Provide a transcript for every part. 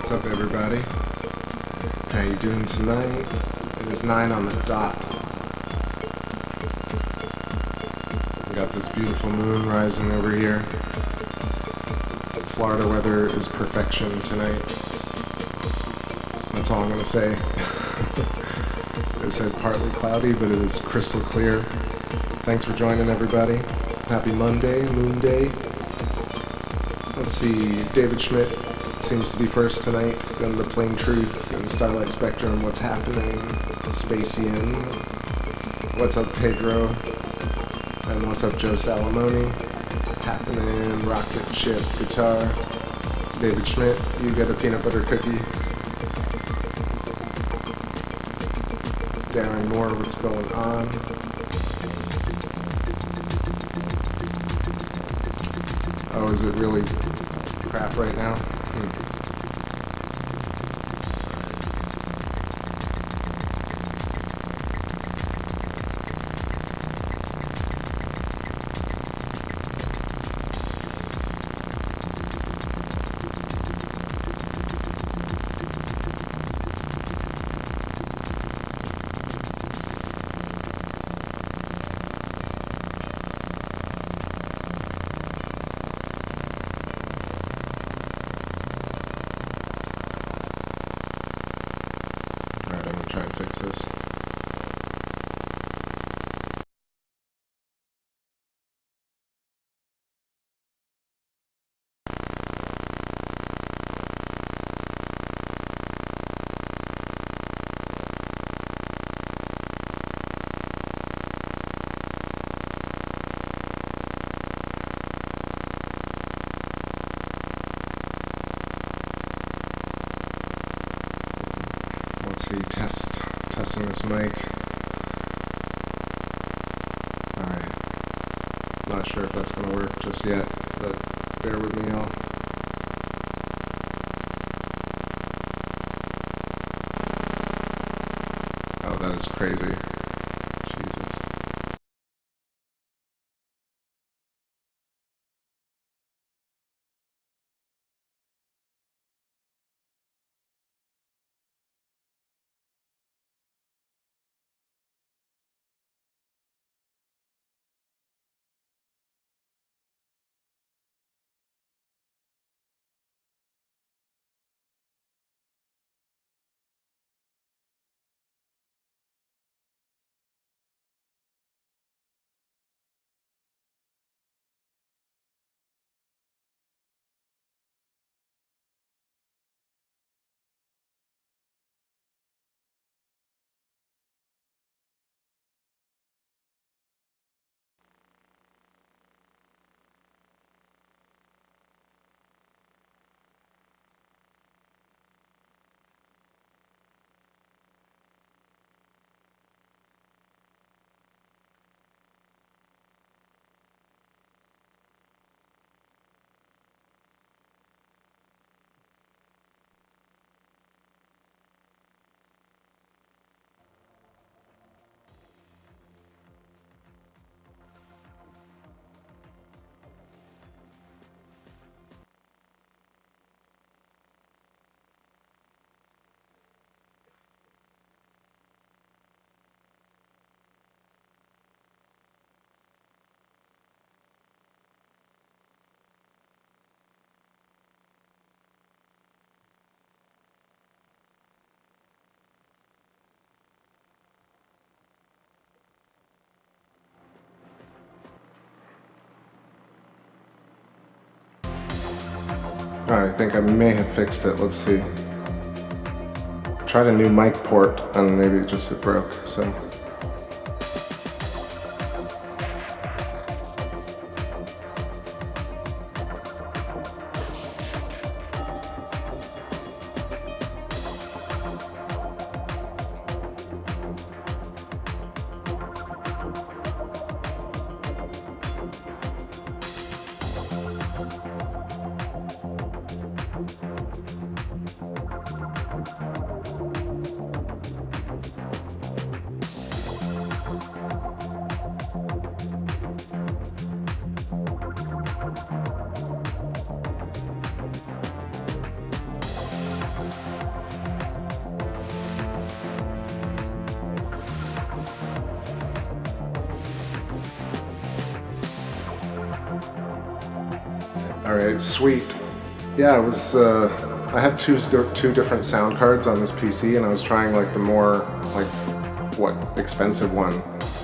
What's up, everybody? How you doing tonight? It is 9 on the dot. We got this beautiful moon rising over here. Florida weather is perfection tonight. That's all I'm gonna say. It said partly cloudy, but it is crystal clear. Thanks for joining, everybody. Happy Monday, Moon Day. Let's see, David Schmidt seems to be first tonight, then the Plain Truth and Starlight Spectrum, what's happening, Spacian, what's up Pedro, and what's up Joe Salamone, happening, Rocket Ship, Guitar, David Schmidt, you get a peanut butter cookie, Darren Moore, what's going on, oh, is it really crap right now? Testing this mic. Alright. Not sure if that's gonna work just yet, but bear with me, y'all. Oh, that is crazy. Jesus. Alright, I think I may have fixed it. Let's see. Tried a new mic port and maybe it broke, so. All right, sweet. Yeah, I was. I have two different sound cards on this PC, and I was trying like the more expensive one,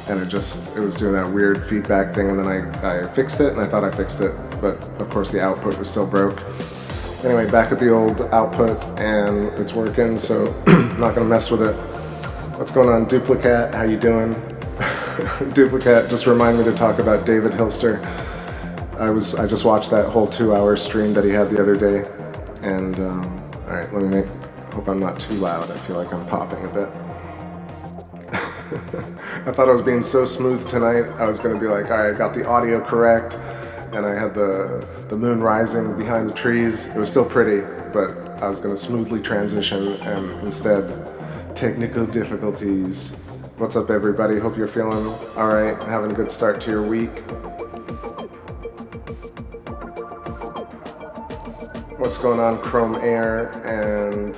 and it was doing that weird feedback thing, and then I fixed it, and I thought I fixed it, but of course the output was still broke. Anyway, back at the old output, and it's working, so I'm not gonna mess with it. What's going on, Duplicate? How you doing? Duplicate just remind me to talk about David Hilster. I just watched that whole 2-hour stream that he had the other day, and all right, hope I'm not too loud. I feel like I'm popping a bit. I thought I was being so smooth tonight. I was gonna be like, all right, I got the audio correct, and I had the moon rising behind the trees. It was still pretty, but I was gonna smoothly transition, and instead, technical difficulties. What's up, everybody? Hope you're feeling all right, having a good start to your week. What's going on, Chrome Air? And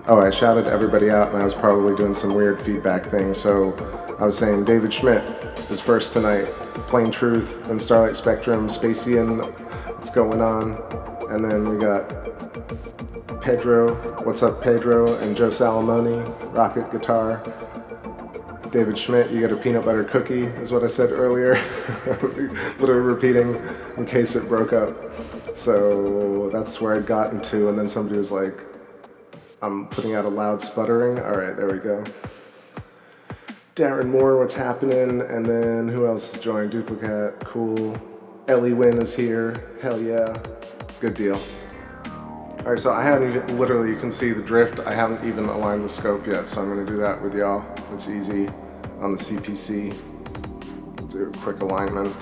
oh, I shouted everybody out, and I was probably doing some weird feedback thing. So I was saying David Schmidt is first tonight, Plain Truth, then Starlight Spectrum, Spacian, what's going on? And then we got Pedro, what's up, Pedro? And Joe Salamone, Rocket Guitar. David Schmidt, you got a peanut butter cookie, is what I said earlier. Literally repeating in case it broke up. So that's where I'd gotten to, and then somebody was like, I'm putting out a loud sputtering. All right, there we go. Darren Moore, what's happening? And then who else joined? Duplicate, cool. Ellie Wynn is here, hell yeah. Good deal. All right, so I haven't even, literally you can see the drift. I haven't even aligned the scope yet, so I'm gonna do that with y'all. It's easy on the CPC. Do a quick alignment.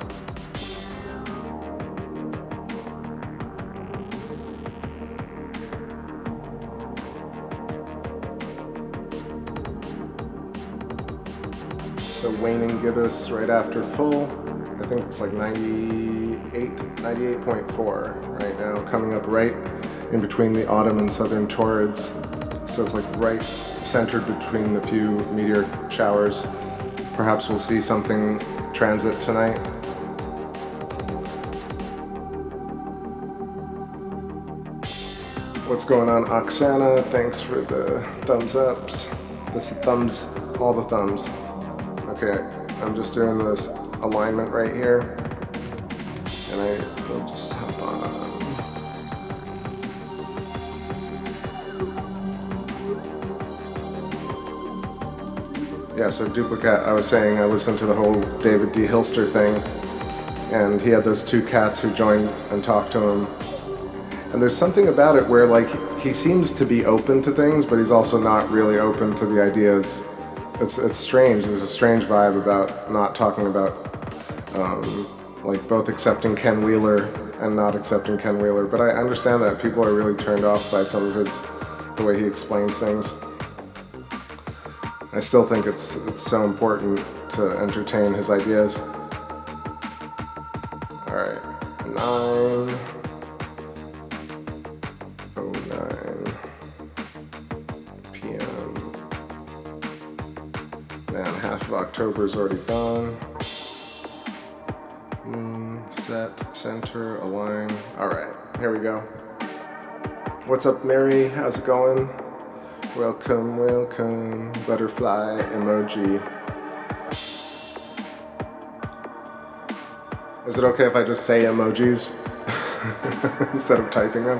So waning gibbous right after full. I think it's like 98.4 right now, coming up right in between the autumn and southern torrids. So it's like right centered between the few meteor showers. Perhaps we'll see something transit tonight. What's going on, Oksana? Thanks for the thumbs ups. All the thumbs. Okay, I'm just doing this alignment right here, and I will just hop on. Yeah, so Duplicate, I was saying I listened to the whole David D. Hilster thing, and he had those two cats who joined and talked to him. And there's something about it where like he seems to be open to things, but he's also not really open to the ideas. It's strange. There's a strange vibe about not talking about like both accepting Ken Wheeler and not accepting Ken Wheeler. But I understand that people are really turned off by some of the way he explains things. I still think it's so important to entertain his ideas. All right, 9:09 p.m. Man, half of October's already gone. Set, center, align. All right, here we go. What's up, Mary? How's it going? Welcome, welcome. Butterfly emoji. Is it okay if I just say emojis instead of typing them?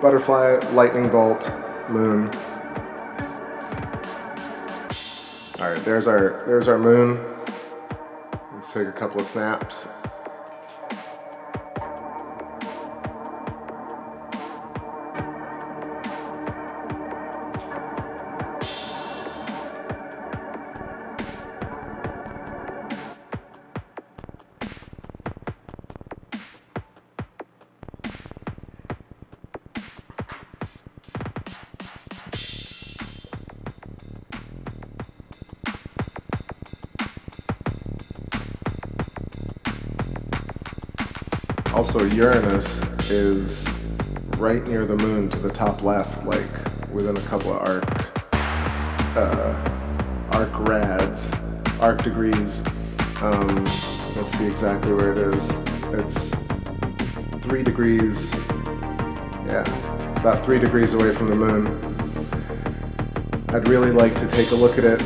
Butterfly, lightning bolt, moon. All right, there's our moon. Let's take a couple of snaps. Also, Uranus is right near the moon to the top left, like within a couple of arc degrees. Let's see exactly where it is. It's 3 degrees, yeah, about 3 degrees away from the moon. I'd really like to take a look at it.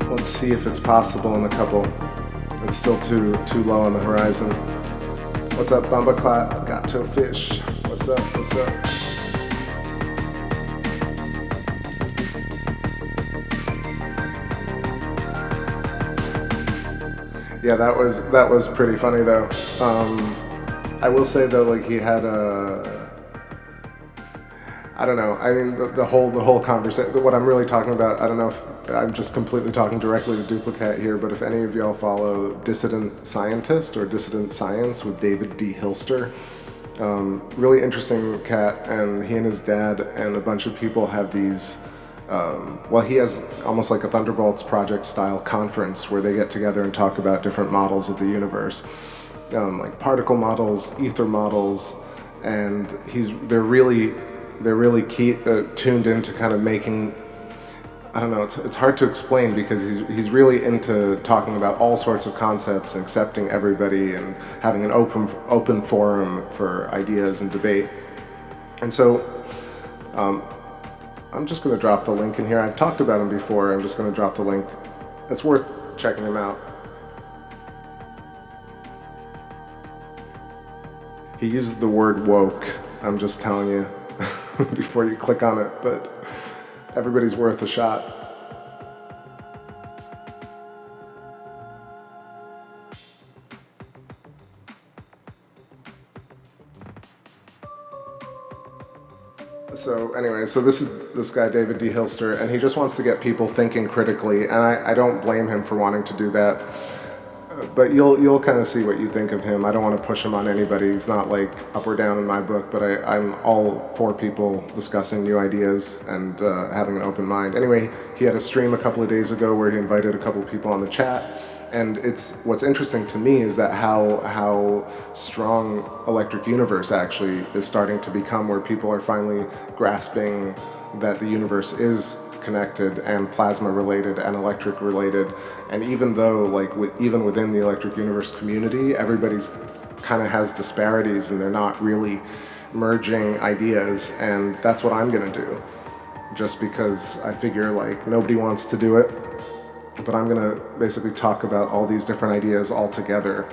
Let's see if it's possible in a couple. It's still too low on the horizon. What's up, Bumbaclat? Got to fish. What's up? What's up? Yeah, that was pretty funny though. I will say though, like he had I don't know. I mean, the whole conversation. What I'm really talking about, I don't know if I'm just completely talking directly to Duplicate here, but if any of y'all follow Dissident Scientist or Dissident Science with David D. Hilster, really interesting cat, and he and his dad and a bunch of people have these. Well, he has almost like a Thunderbolts Project style conference where they get together and talk about different models of the universe, like particle models, ether models, and they're really tuned into kind of making, I don't know, it's hard to explain because he's really into talking about all sorts of concepts and accepting everybody and having an open forum for ideas and debate. And so I'm just going to drop the link in here. I've talked about him before. I'm just going to drop the link. It's worth checking him out. He uses the word woke. I'm just telling you before you click on it, but everybody's worth a shot. So anyway, so this is this guy, David D. Hilster, and he just wants to get people thinking critically, and I don't blame him for wanting to do that. But you'll kind of see what you think of him. I don't want to push him on anybody. He's not like up or down in my book, but I'm all for people discussing new ideas and having an open mind. Anyway, he had a stream a couple of days ago where he invited a couple of people on the chat, and what's interesting to me is that how strong Electric Universe actually is starting to become, where people are finally grasping that the universe is connected and plasma related and electric related. And even though, like, even within the Electric Universe community, everybody's kind of has disparities and they're not really merging ideas, and that's what I'm gonna do, just because I figure like nobody wants to do it, but I'm gonna basically talk about all these different ideas all together.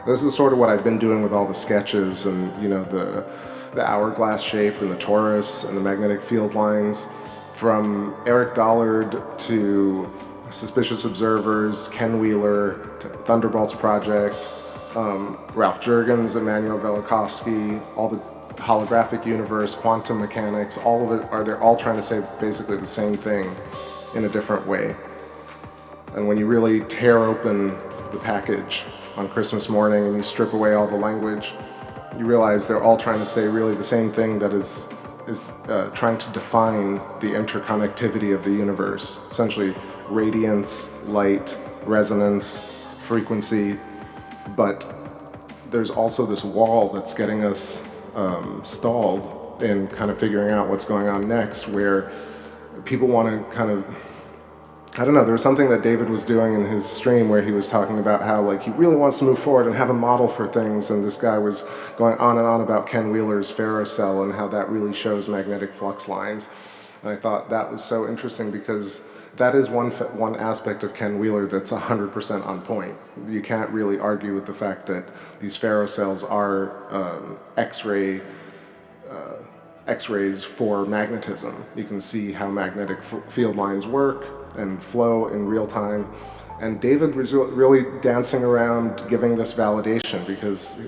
This is sort of what I've been doing with all the sketches and, you know, the hourglass shape and the torus and the magnetic field lines, from Eric Dollard to Suspicious Observers, Ken Wheeler, to Thunderbolts Project, Ralph Jurgens, Emmanuel Velikovsky, all the holographic universe, quantum mechanics, all of it they're all trying to say basically the same thing in a different way. And when you really tear open the package on Christmas morning and you strip away all the language, you realize they're all trying to say really the same thing, that is trying to define the interconnectivity of the universe. Essentially, radiance, light, resonance, frequency, but there's also this wall that's getting us stalled in kind of figuring out what's going on next, where people want to kind of, I don't know, there was something that David was doing in his stream where he was talking about how, like, he really wants to move forward and have a model for things, and this guy was going on and on about Ken Wheeler's ferrocell and how that really shows magnetic flux lines. And I thought that was so interesting because that is one aspect of Ken Wheeler that's 100% on point. You can't really argue with the fact that these ferrocells are X-rays for magnetism. You can see how magnetic field lines work and flow in real time. And David was really dancing around giving this validation, because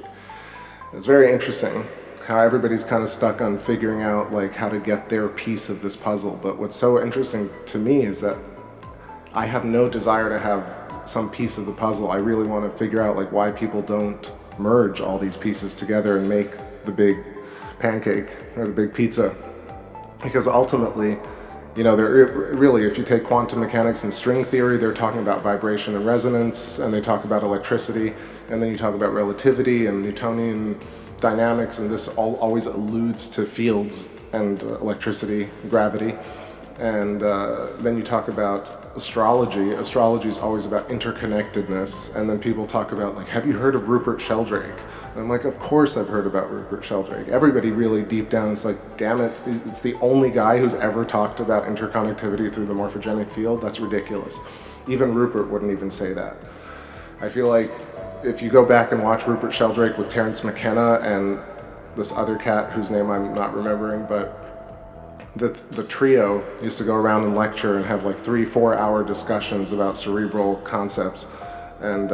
it's very interesting how everybody's kind of stuck on figuring out like how to get their piece of this puzzle. But what's so interesting to me is that I have no desire to have some piece of the puzzle. I really want to figure out like why people don't merge all these pieces together and make the big pancake or the big pizza. Because ultimately, you know, they're really, if you take quantum mechanics and string theory, they're talking about vibration and resonance, and they talk about electricity, and then you talk about relativity and Newtonian dynamics, and this always alludes to fields and electricity, gravity. And then you talk about astrology. Astrology is always about interconnectedness, and then people talk about like, have you heard of Rupert Sheldrake? And I'm like, of course I've heard about Rupert Sheldrake. Everybody really deep down is like, damn it, it's the only guy who's ever talked about interconnectivity through the morphogenic field. That's ridiculous. Even Rupert wouldn't even say that. I feel like if you go back and watch Rupert Sheldrake with Terence McKenna and this other cat whose name I'm not remembering, but the trio used to go around and lecture and have like 3-4 hour discussions about cerebral concepts. And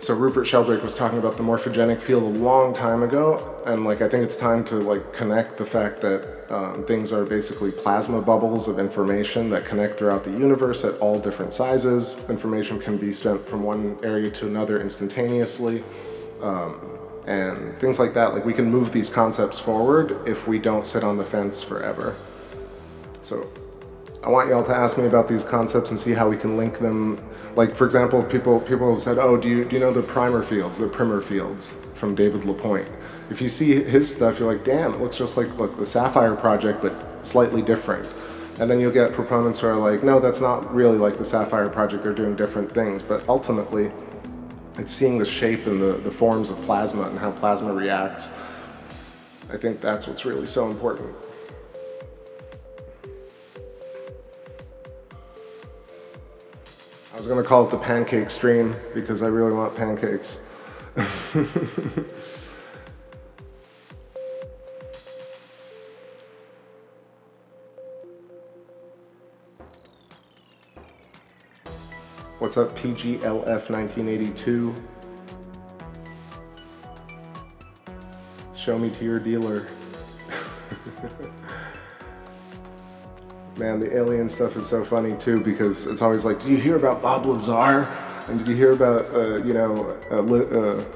so Rupert Sheldrake was talking about the morphogenic field a long time ago, and like I think it's time to like connect the fact that things are basically plasma bubbles of information that connect throughout the universe at all different sizes. Information can be sent from one area to another instantaneously. And things like that. Like we can move these concepts forward if we don't sit on the fence forever. So I want y'all to ask me about these concepts and see how we can link them. Like for example, people have said, oh, do you know the primer fields, the primer fields from David Lapointe? If you see his stuff, you're like, damn, it looks just like, look, the Sapphire Project, but slightly different. And then you'll get proponents who are like, no, that's not really like the Sapphire Project, they're doing different things. But ultimately, it's seeing the shape and the forms of plasma and how plasma reacts. I think that's what's really so important. I was going to call it the pancake stream because I really want pancakes. What's up, PGLF 1982? Show me to your dealer. Man, the alien stuff is so funny too, because it's always like, do you hear about Bob Lazar? And did you hear about,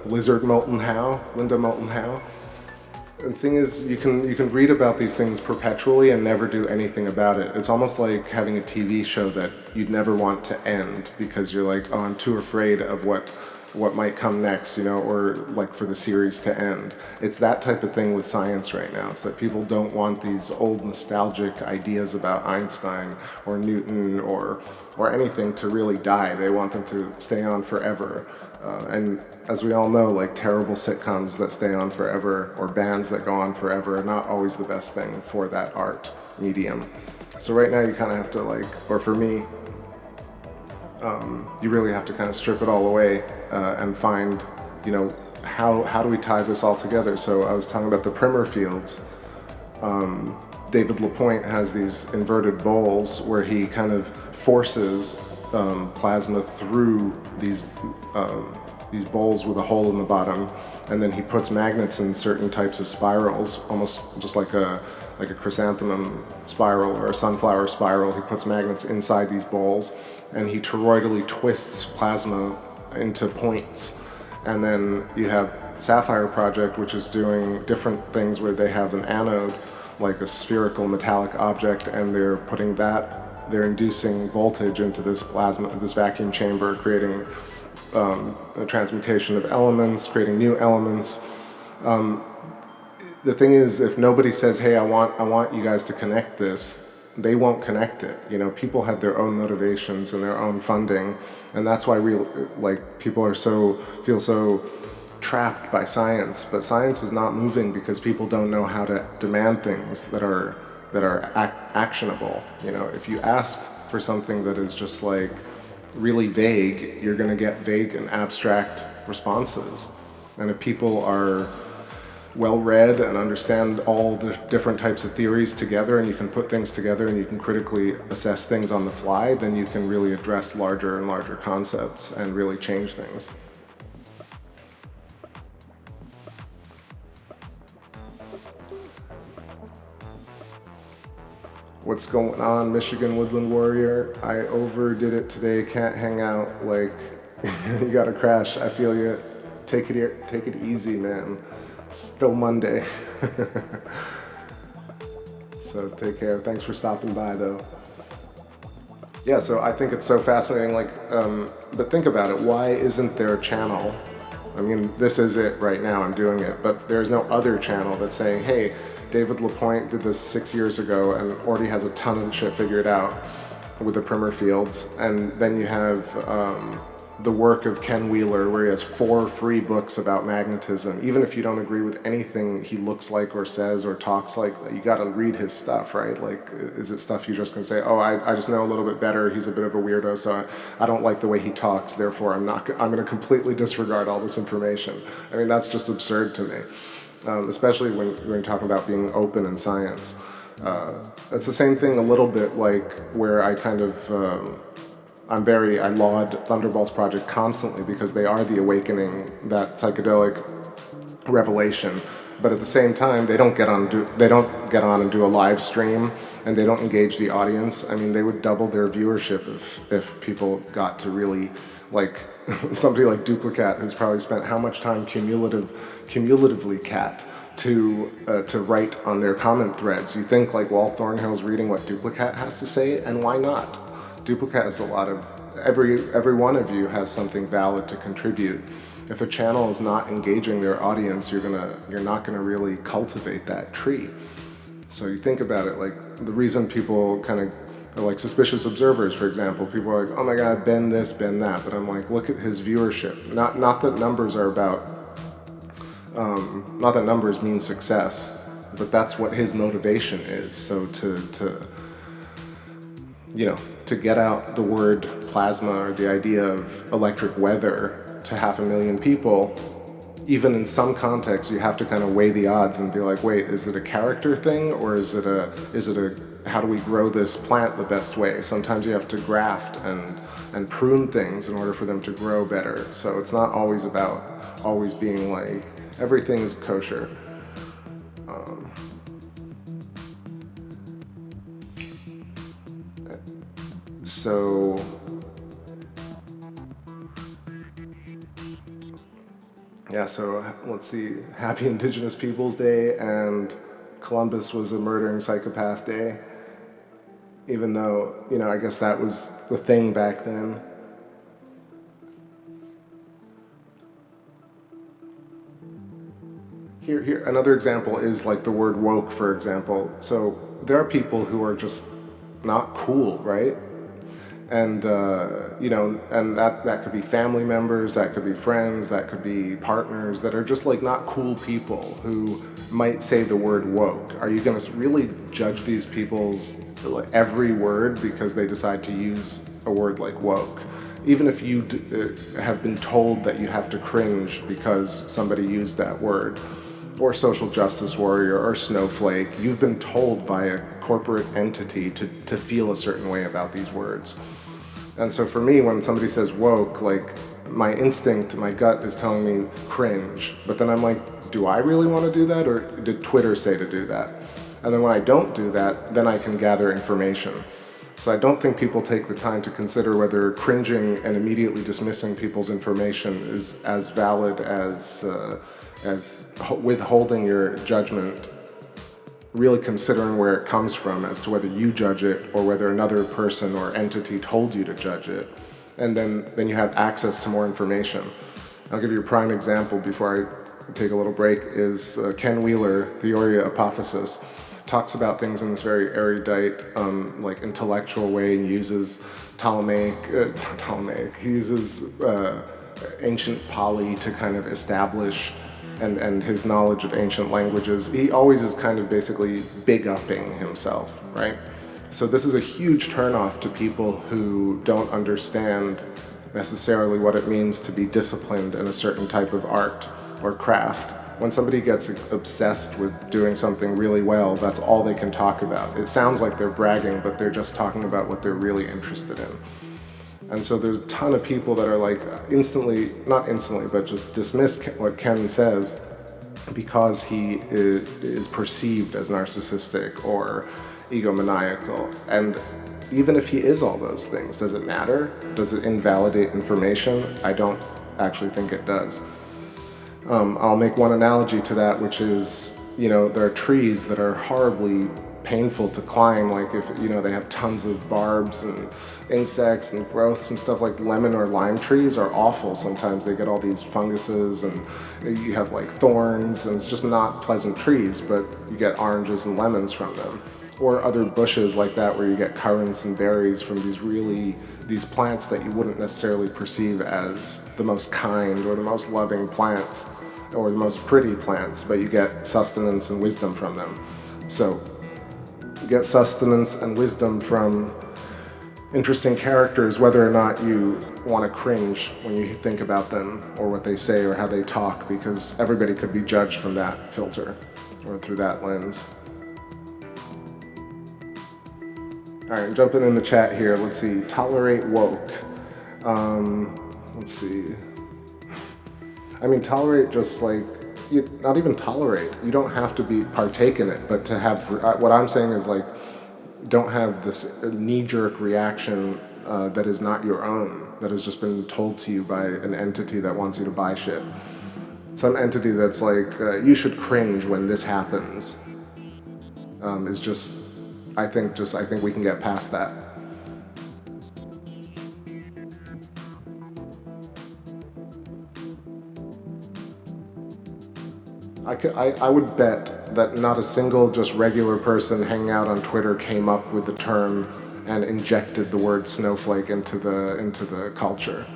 Lizard Moulton Howe, Linda Moulton Howe? The thing is, you can read about these things perpetually and never do anything about it. It's almost like having a TV show that you'd never want to end because you're like, oh, I'm too afraid of what might come next, or like for the series to end. It's that type of thing with science right now. It's that people don't want these old nostalgic ideas about Einstein or Newton or anything to really die. They want them to stay on forever. And as we all know, like terrible sitcoms that stay on forever or bands that go on forever are not always the best thing for that art medium. So right now you kind of have to or for me, you really have to kind of strip it all away and find, how do we tie this all together? So I was talking about the primer fields. David Lapointe has these inverted bowls where he kind of forces plasma through these bowls with a hole in the bottom, and then he puts magnets in certain types of spirals, almost just like a chrysanthemum spiral or a sunflower spiral. He puts magnets inside these bowls, and he toroidally twists plasma into points. And then you have Sapphire Project, which is doing different things where they have an anode, like a spherical metallic object, and they're inducing voltage into this plasma, this vacuum chamber, creating a transmutation of elements, creating new elements. The thing is, if nobody says, hey, I want you guys to connect this, they won't connect it. People have their own motivations and their own funding, and that's why people feel so trapped by science. But science is not moving because people don't know how to demand things that are actionable. If you ask for something that is just really vague, you're going to get vague and abstract responses. And if people are well-read and understand all the different types of theories together, and you can put things together and you can critically assess things on the fly, then you can really address larger and larger concepts and really change things. What's going on, Michigan Woodland Warrior? I overdid it today, can't hang out. You gotta crash, I feel you. Take it easy, man. It's still Monday. So take care. Thanks for stopping by, though. Yeah, so I think it's so fascinating, but think about it. Why isn't there a channel? I mean, this is it right now, I'm doing it, but there's no other channel that's saying, hey, David Lapointe did this 6 years ago and already has a ton of shit figured out with the primer fields. And then you have the work of Ken Wheeler, where he has 4 free books about magnetism. Even if you don't agree with anything he looks like or says or talks like, you got to read his stuff, right? Like, is it stuff you're just going to say, oh, I just know a little bit better, he's a bit of a weirdo, so I don't like the way he talks, therefore I'm going to completely disregard all this information. I mean, that's just absurd to me, especially when you're talking about being open in science. It's the same thing a little bit like where I kind of, I laud Thunderbolts Project constantly because they are the awakening, that psychedelic revelation. But at the same time, they don't get on and do a live stream, and they don't engage the audience. I mean, they would double their viewership if people got to really, like, somebody like Duplicate, who's probably spent how much time cumulatively to write on their comment threads. You think like Walt Thornhill's reading what Duplicate has to say, and why not? Duplicate has a lot of, every one of you has something valid to contribute. If a channel is not engaging their audience, you're not gonna really cultivate that tree. So you think about it, like the reason people kind of are like suspicious observers, for example. People are like, oh my God, Ben this, Ben that. But I'm like, look at his viewership. Not that numbers are about, not that numbers mean success, but that's what his motivation is. So to get out the word plasma or the idea of electric weather to 500,000 people, even in some contexts, you have to kind of weigh the odds and be like, wait, is it a character thing, or is it a how do we grow this plant the best way? Sometimes you have to graft and prune things in order for them to grow better. So it's not always about always being like, everything is kosher. So yeah, so let's see, Happy Indigenous Peoples Day, and Columbus was a murdering psychopath day, even though, I guess that was the thing back then. Here, another example is like the word woke, for example. So there are people who are just not cool, right? And and that could be family members, that could be friends, that could be partners that are just like not cool people who might say the word woke. Are you going to really judge these people's every word because they decide to use a word like woke? Even if you have been told that you have to cringe because somebody used that word, or social justice warrior, or snowflake, you've been told by a corporate entity to feel a certain way about these words. And so for me, when somebody says woke, like my instinct, my gut is telling me cringe, but then I'm like, do I really want to do that, or did Twitter say to do that? And then when I don't do that, then I can gather information. So I don't think people take the time to consider whether cringing and immediately dismissing people's information is as valid as withholding your judgment, really considering where it comes from as to whether you judge it or whether another person or entity told you to judge it. And then you have access to more information. I'll give you a prime example before I take a little break, is Ken Wheeler, Theoria Apophysis, talks about things in this very erudite, like intellectual way, and uses he uses ancient Pali to kind of establish and his knowledge of ancient languages. He always is kind of basically big-upping himself, right? So this is a huge turnoff to people who don't understand necessarily what it means to be disciplined in a certain type of art or craft. When somebody gets obsessed with doing something really well, that's all they can talk about. It sounds like they're bragging, but they're just talking about what they're really interested in. And so there's a ton of people that are like not instantly, but just dismiss what Ken says because he is perceived as narcissistic or egomaniacal. And even if he is all those things, does it matter? Does it invalidate information? I don't actually think it does. I'll make one analogy to that, which is, there are trees that are horribly painful to climb. Like if, you know, they have tons of barbs and insects and growths and stuff. Like lemon or lime trees are awful sometimes. They get all these funguses and you have like thorns, and it's just not pleasant trees, but you get oranges and lemons from them. Or other bushes like that where you get currants and berries from these plants that you wouldn't necessarily perceive as the most kind or the most loving plants or the most pretty plants, but you get sustenance and wisdom from them. So you get sustenance and wisdom from interesting characters, whether or not you want to cringe when you think about them or what they say or how they talk, because everybody could be judged from that filter or through that lens. All right, I'm jumping in the chat here. Let's see, tolerate woke. Let's see. I mean, tolerate just like, not even tolerate. You don't have to partake in it, but to have, what I'm saying is like, don't have this knee-jerk reaction that is not your own, that has just been told to you by an entity that wants you to buy shit. Some entity that's like, you should cringe when this happens, is just, I think we can get past that. I would bet that not a single just regular person hanging out on Twitter came up with the term and injected the word snowflake into the culture.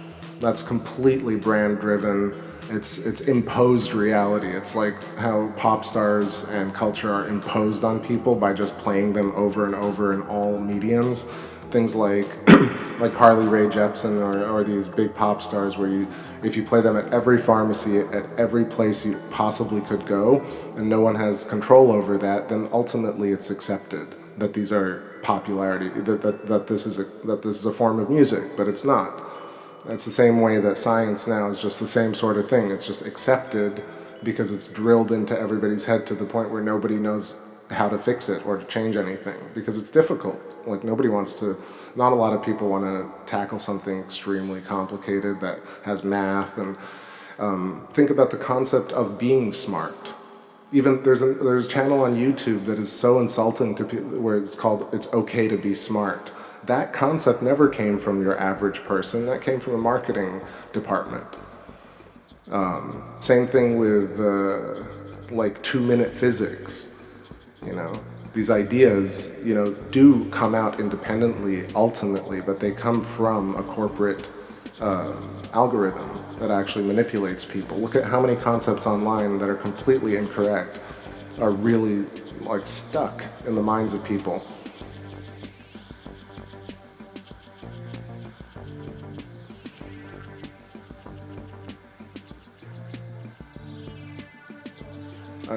That's completely brand driven. It's imposed reality. It's like how pop stars and culture are imposed on people by just playing them over and over in all mediums. Things like like Carly Rae Jepsen or these big pop stars where if you play them at every pharmacy, at every place you possibly could go, and no one has control over that, then ultimately it's accepted that these are popularity, that this is a form of music, but it's not. It's the same way that science now is just the same sort of thing. It's just accepted because it's drilled into everybody's head to the point where nobody knows how to fix it or to change anything, because it's difficult. Like not a lot of people want to tackle something extremely complicated that has math and think about the concept of being smart. Even there's a channel on YouTube that is so insulting to people where it's called "It's Okay to Be Smart." That concept never came from your average person. That came from a marketing department. Same thing with like 2-minute physics. You know, these ideas, you know, do come out independently ultimately, but they come from a corporate algorithm that actually manipulates people. Look at how many concepts online that are completely incorrect are really like stuck in the minds of people.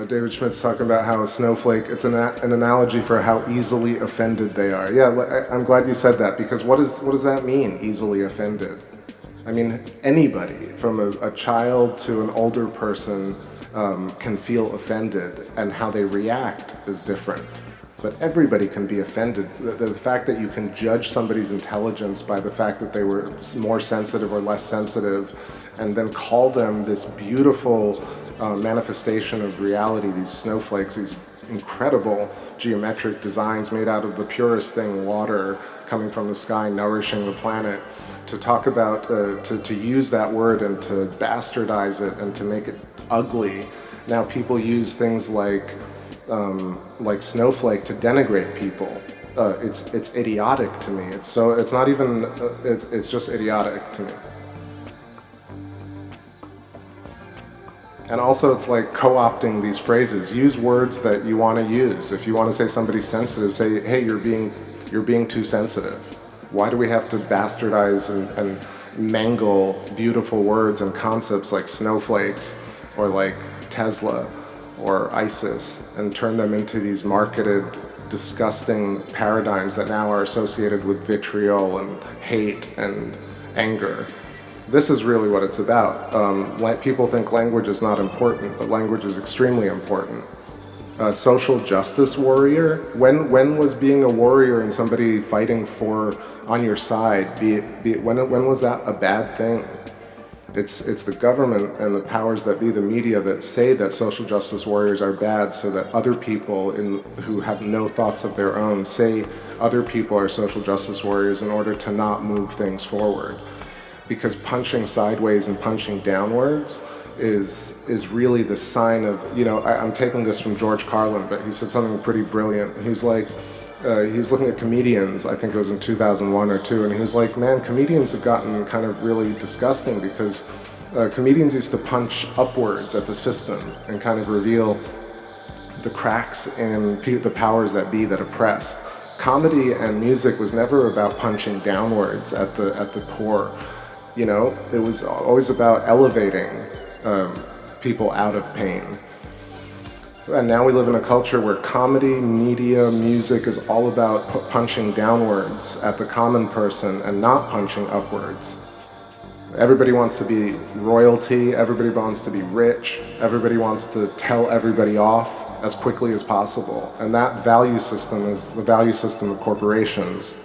David Schmidt's talking about how a snowflake, it's an analogy for how easily offended they are. Yeah, I'm glad you said that, because what does that mean, easily offended? I mean, anybody, from a child to an older person, can feel offended, and how they react is different. But everybody can be offended. The fact that you can judge somebody's intelligence by the fact that they were more sensitive or less sensitive, and then call them this beautiful manifestation of reality, these snowflakes, these incredible geometric designs made out of the purest thing, water coming from the sky, nourishing the planet. To talk about, to use that word and to bastardize it and to make it ugly. Now people use things like snowflake to denigrate people. It's idiotic to me. It's not even, it's just idiotic to me. And also it's like co-opting these phrases. Use words that you want to use. If you want to say somebody's sensitive, say, hey, you're being too sensitive. Why do we have to bastardize and mangle beautiful words and concepts like snowflakes or like Tesla or ISIS and turn them into these marketed, disgusting paradigms that now are associated with vitriol and hate and anger? This is really what it's about. People think language is not important, but language is extremely important. Social justice warrior. When was being a warrior and somebody fighting on your side, when was that a bad thing? It's the government and the powers that be, the media, that say that social justice warriors are bad, so that other people who have no thoughts of their own say other people are social justice warriors in order to not move things forward. Because punching sideways and punching downwards is really the sign of, I'm taking this from George Carlin, but he said something pretty brilliant. He's like, he was looking at comedians, I think it was in 2001 or 2, and he was like, man, comedians have gotten kind of really disgusting because comedians used to punch upwards at the system and kind of reveal the cracks in the powers that be that oppressed. Comedy and music was never about punching downwards at the core. It was always about elevating people out of pain. And now we live in a culture where comedy, media, music is all about punching downwards at the common person and not punching upwards. Everybody wants to be royalty, everybody wants to be rich, everybody wants to tell everybody off as quickly as possible. And that value system is the value system of corporations.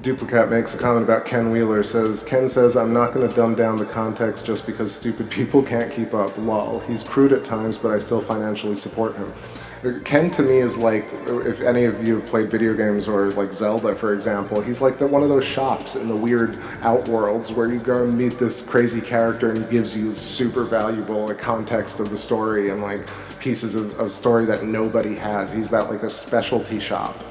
Duplicate makes a comment about Ken Wheeler. Ken says, I'm not going to dumb down the context just because stupid people can't keep up. Lol. He's crude at times, but I still financially support him. Ken to me is like, if any of you have played video games or like Zelda, for example, he's like one of those shops in the weird outworlds where you go and meet this crazy character and he gives you super valuable context of the story and like pieces of story that nobody has. He's that like a specialty shop.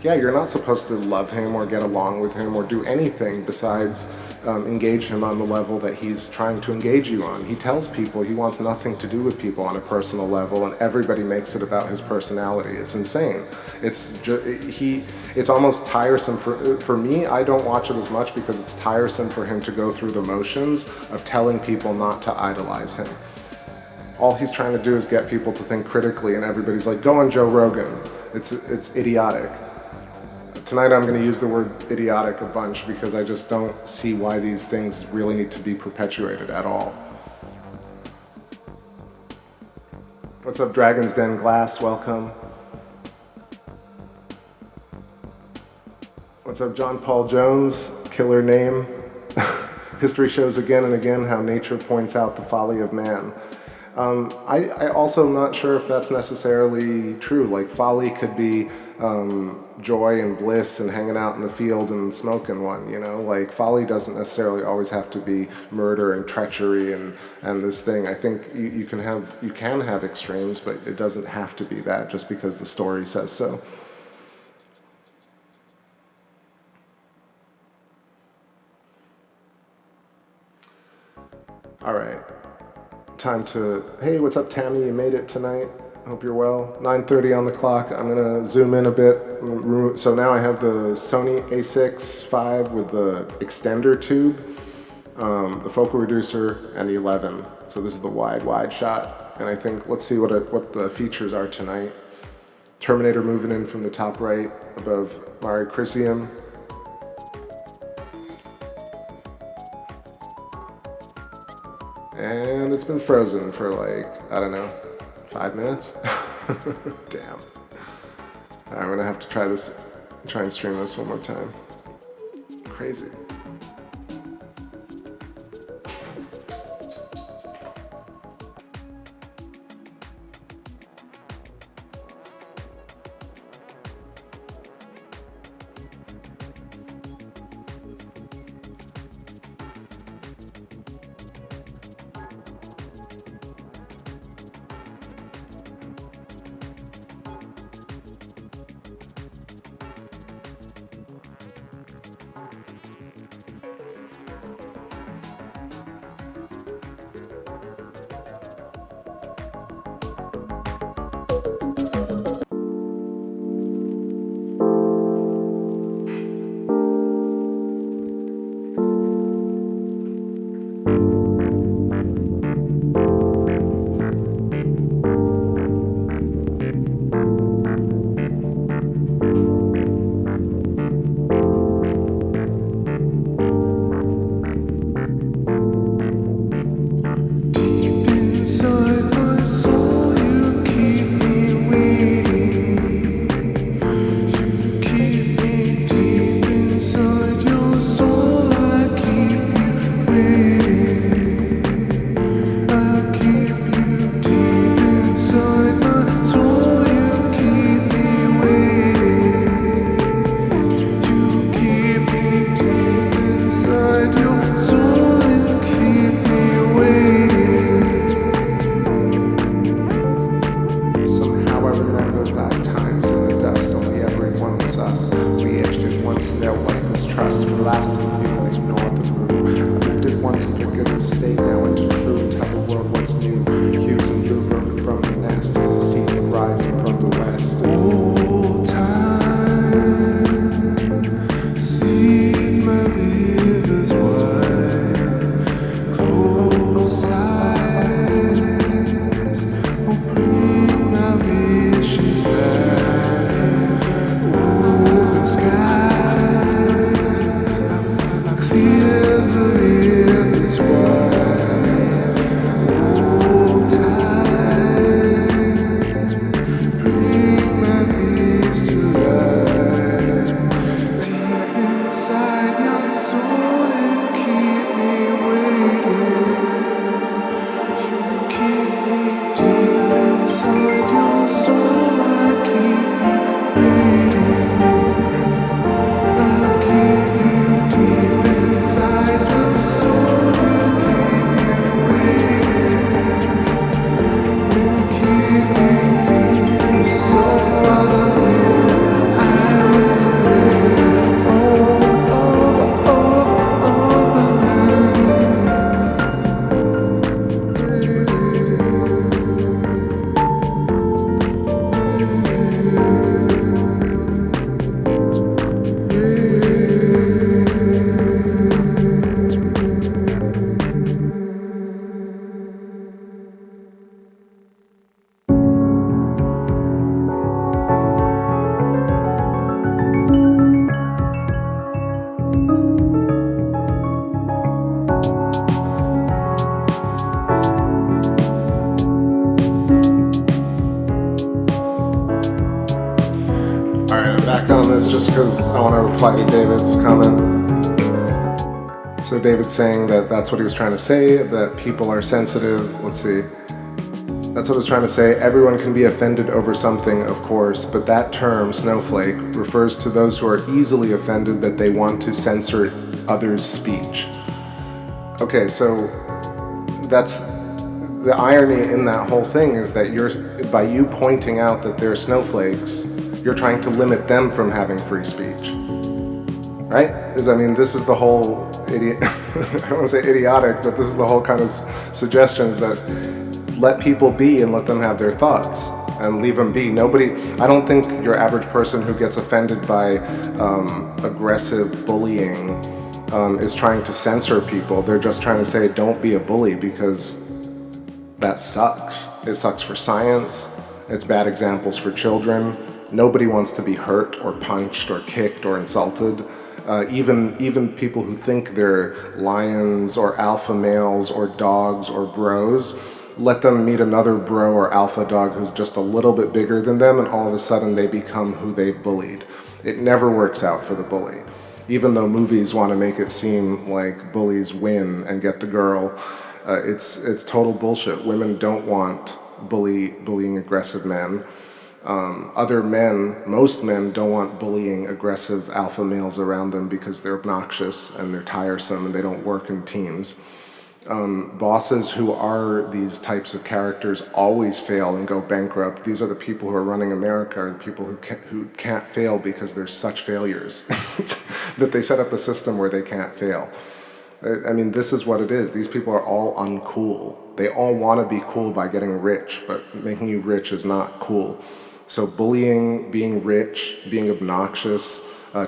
Yeah, you're not supposed to love him or get along with him or do anything besides engage him on the level that he's trying to engage you on. He tells people he wants nothing to do with people on a personal level, and everybody makes it about his personality. It's insane. It's almost tiresome for me. I don't watch it as much because it's tiresome for him to go through the motions of telling people not to idolize him. All he's trying to do is get people to think critically, and everybody's like, go on Joe Rogan. It's idiotic. Tonight I'm going to use the word idiotic a bunch because I just don't see why these things really need to be perpetuated at all. What's up, Dragon's Den Glass? Welcome. What's up, John Paul Jones? Killer name. History shows again and again how nature points out the folly of man. I also am not sure if that's necessarily true. Like, folly could be joy and bliss and hanging out in the field and smoking one, Like, folly doesn't necessarily always have to be murder and treachery and this thing. I think you can have extremes, but it doesn't have to be that just because the story says so. All right. Time to, hey, what's up, Tammy? You made it tonight. Hope you're well. 9:30 on the clock. I'm gonna zoom in a bit. So now I have the Sony a6 with the extender tube, the focal reducer, and the 11. So this is the wide shot. And I think, let's see what the features are tonight. Terminator moving in from the top right above Mare Crisium. And it's been frozen for like, I don't know, 5 minutes? Damn. Alright, I'm gonna have to try and stream this one more time. Crazy. this just because I want to reply to David's comment. So David's saying that that's what he was trying to say, that people are sensitive. Let's see. That's what I was trying to say. Everyone can be offended over something, of course, but that term, snowflake, refers to those who are easily offended that they want to censor others' speech. Okay, so that's the irony in that whole thing, is that by you pointing out that they're snowflakes, you're trying to limit them from having free speech, right? I mean, this is the whole I don't want to say idiotic, but this is the whole kind of suggestions that let people be and let them have their thoughts and leave them be. I don't think your average person who gets offended by aggressive bullying is trying to censor people. They're just trying to say, don't be a bully, because that sucks. It sucks for science. It's bad examples for children. Nobody wants to be hurt or punched or kicked or insulted. Even people who think they're lions or alpha males or dogs or bros, let them meet another bro or alpha dog who's just a little bit bigger than them, and all of a sudden they become who they've bullied. It never works out for the bully. Even though movies want to make it seem like bullies win and get the girl, it's total bullshit. Women don't want bullying aggressive men. Most men don't want bullying aggressive alpha males around them because they're obnoxious and they're tiresome and they don't work in teams. Bosses who are these types of characters always fail and go bankrupt. These are the people who are running America, are the people who can't fail because they're such failures that they set up a system where they can't fail. I mean, this is what it is. These people are all uncool. They all want to be cool by getting rich, but making you rich is not cool. So bullying, being rich, being obnoxious,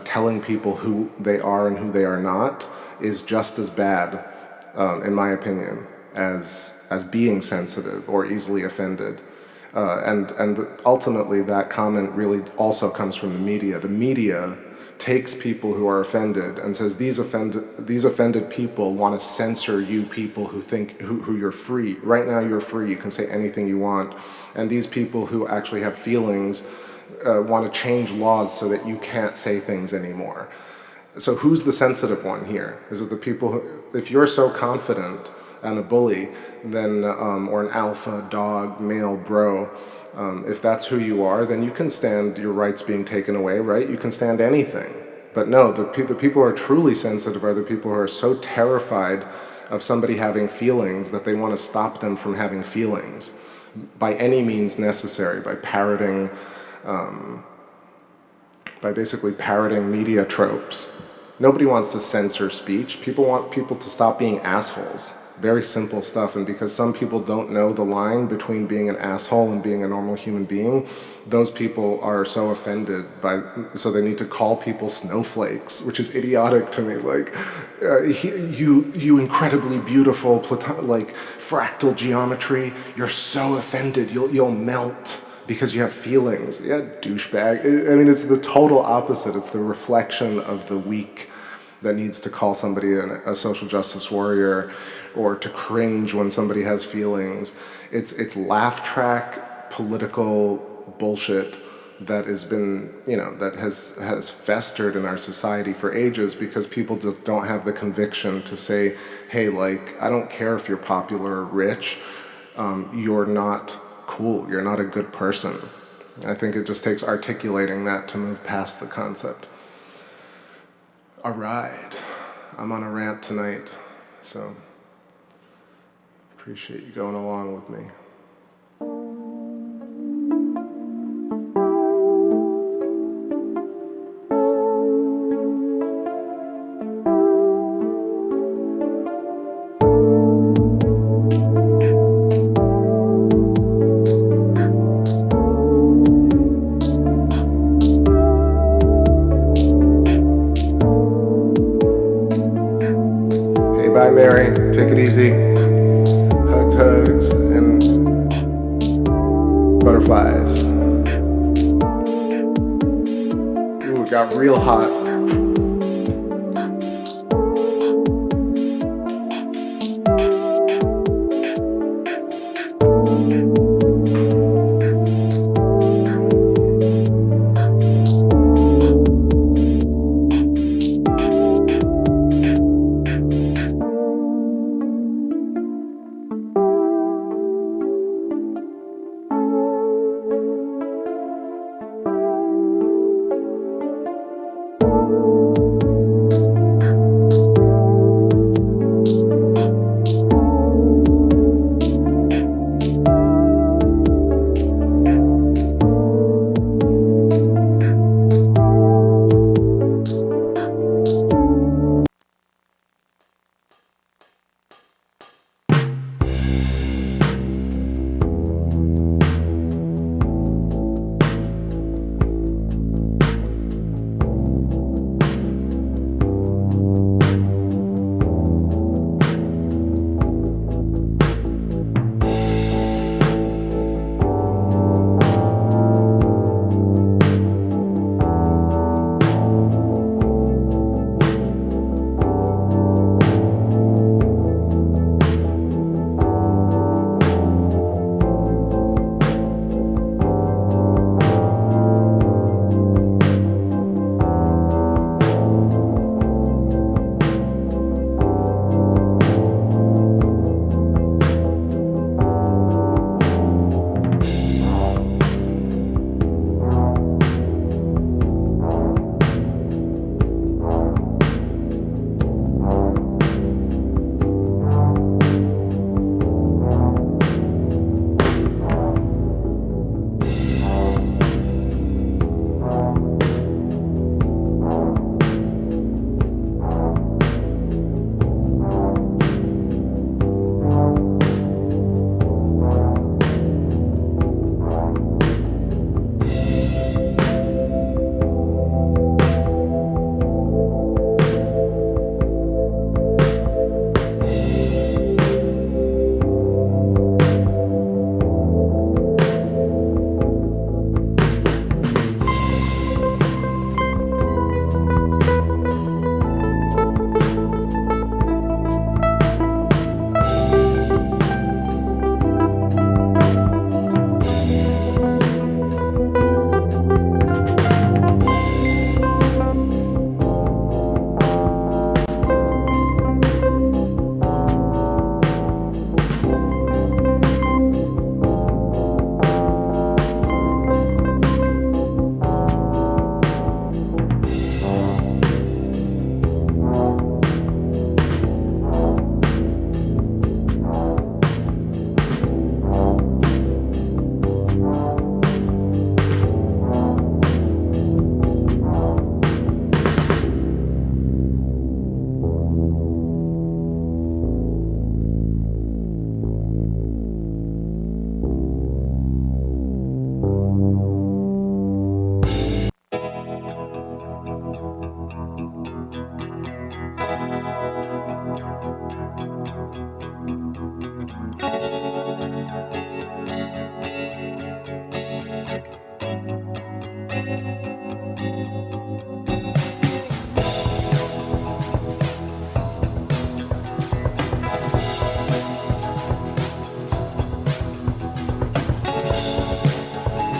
telling people who they are and who they are not is just as bad, in my opinion, as being sensitive or easily offended. And ultimately that comment really also comes from the media. The media takes people who are offended and says these offended people want to censor you people who you're free. Right now you're free, you can say anything you want. And these people who actually have feelings want to change laws so that you can't say things anymore. So who's the sensitive one here? Is it the people who, if you're so confident and a bully, then, or an alpha dog, male bro, if that's who you are, then you can stand your rights being taken away, right? You can stand anything. But no, the people who are truly sensitive are the people who are so terrified of somebody having feelings that they want to stop them from having feelings by any means necessary, by parroting, by basically parroting media tropes. Nobody wants to censor speech. People want people to stop being assholes. Very simple stuff, and because some people don't know the line between being an asshole and being a normal human being, those people are so offended so they need to call people snowflakes, which is idiotic to me. Like, you incredibly beautiful, like fractal geometry, you're so offended, you'll melt because you have feelings. Yeah, douchebag. I mean, it's the total opposite. It's the reflection of the weak that needs to call somebody a social justice warrior, or to cringe when somebody has feelings. It's laugh track political bullshit that has been, that has festered in our society for ages because people just don't have the conviction to say, hey, like, I don't care if you're popular or rich, you're not cool, you're not a good person. I think it just takes articulating that to move past the concept. All right, I'm on a rant tonight, so appreciate you going along with me. Bye, Mary. Take it easy. Hugs, and butterflies. Ooh, it got real hot.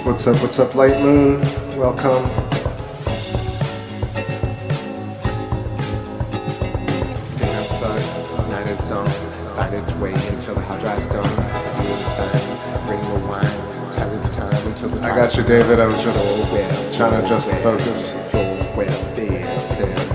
What's up, Light Moon? Welcome. Night is on, find its way until the hard drive's done. Bring the wine, tell it the time until the I got you, David. I was just trying to adjust the focus.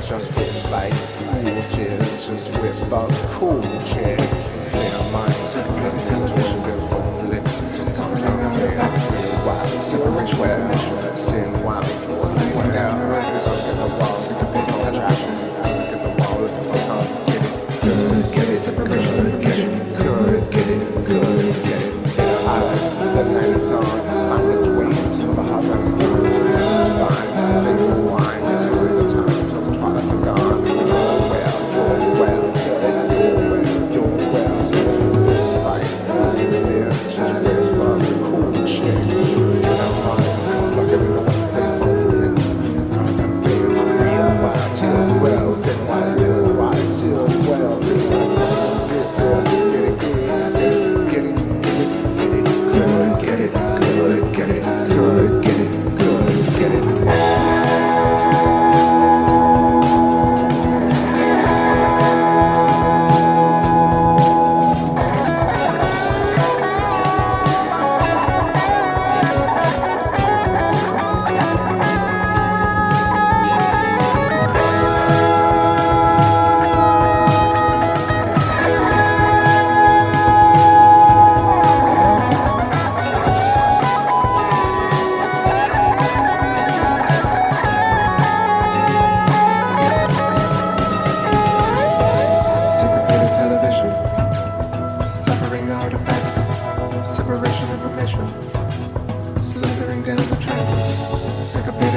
Just with like fools, just with up cool chicks. Their minds and television for lips. Something on their backs. Wild separation, well, sin wild. Sliding down the racks. Look at the walls, it's a bit of attraction. Look at the wall, it's a bit of get it, good, get it, separation, get it, good, get it, good, get it. Take the highlights, the night is on, find its way until the hot dog's done. It's fine, think the wine until the time, until the twilights are gone. You're well, said you're well, said fight for it's just with love and cool chicks. And I'm on it, look at me, look at the state focus. I'm feeling real wild, till well, said why still, why still well, this get it good, get it good, get it good, get it good, get it good. Slithering down the tracks, sick of being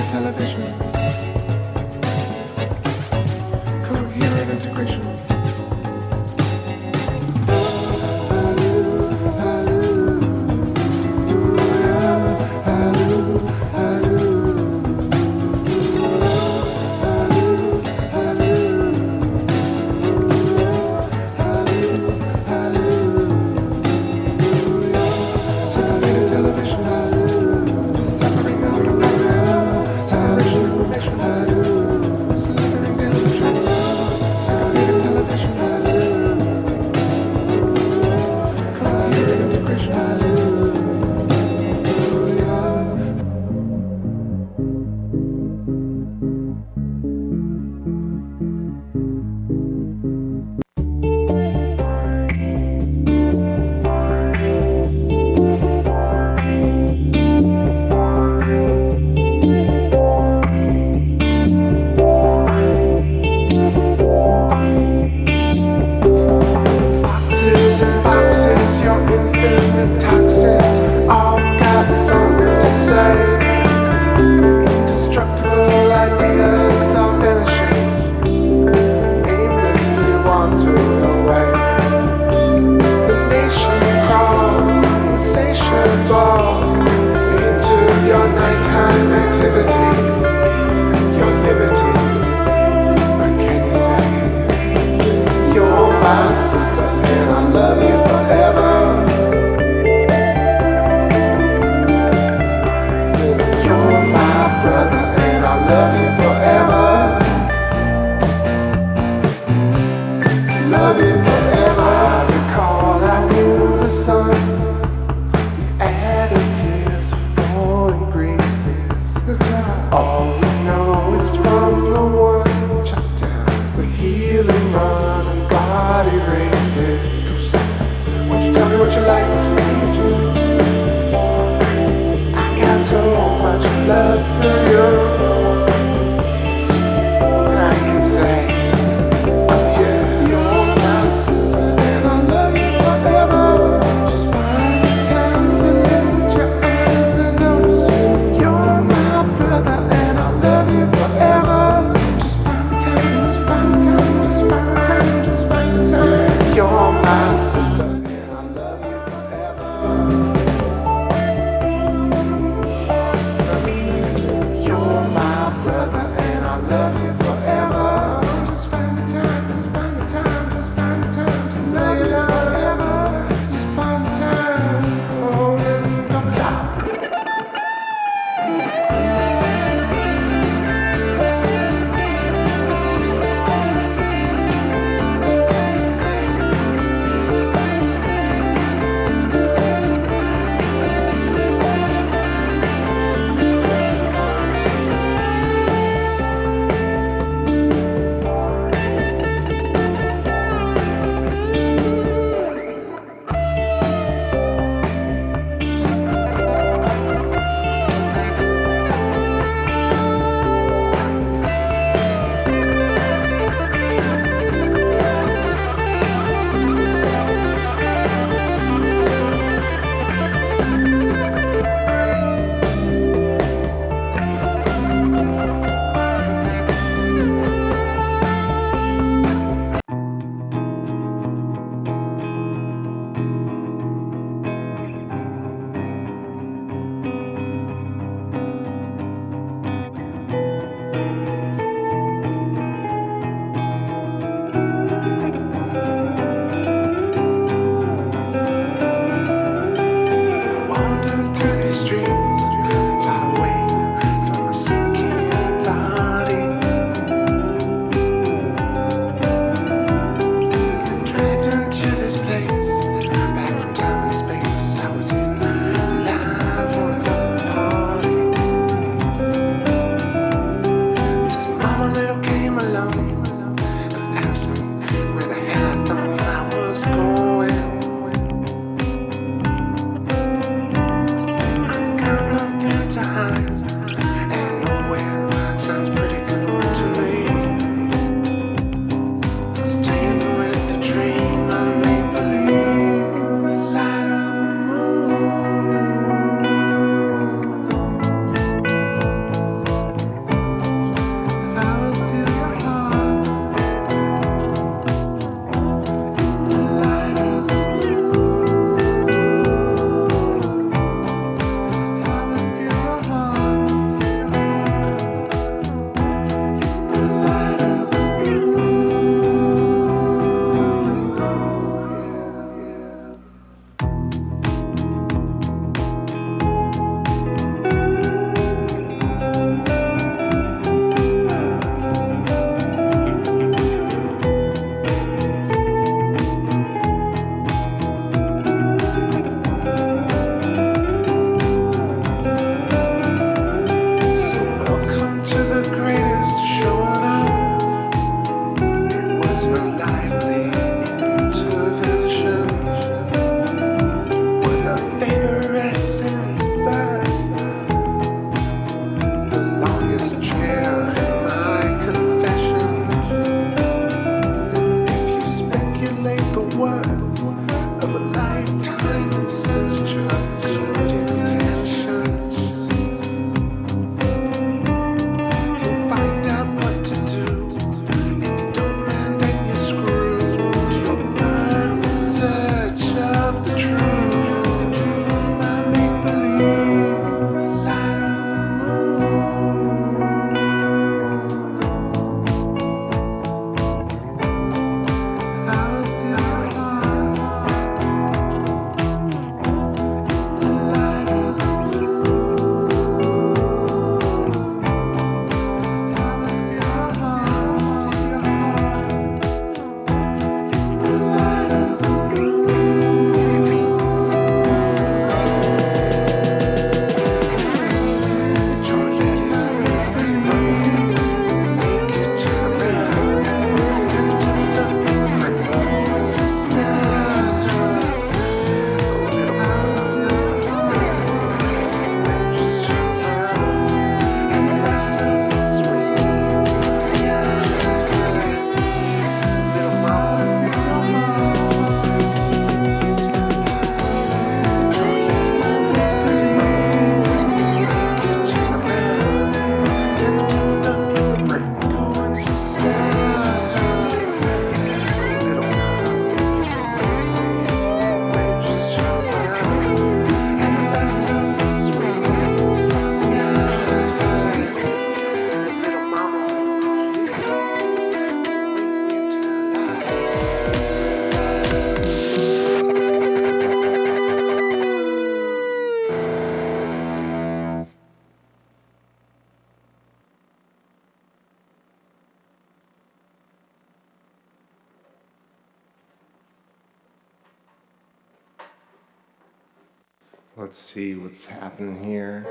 Let's see what's happening here.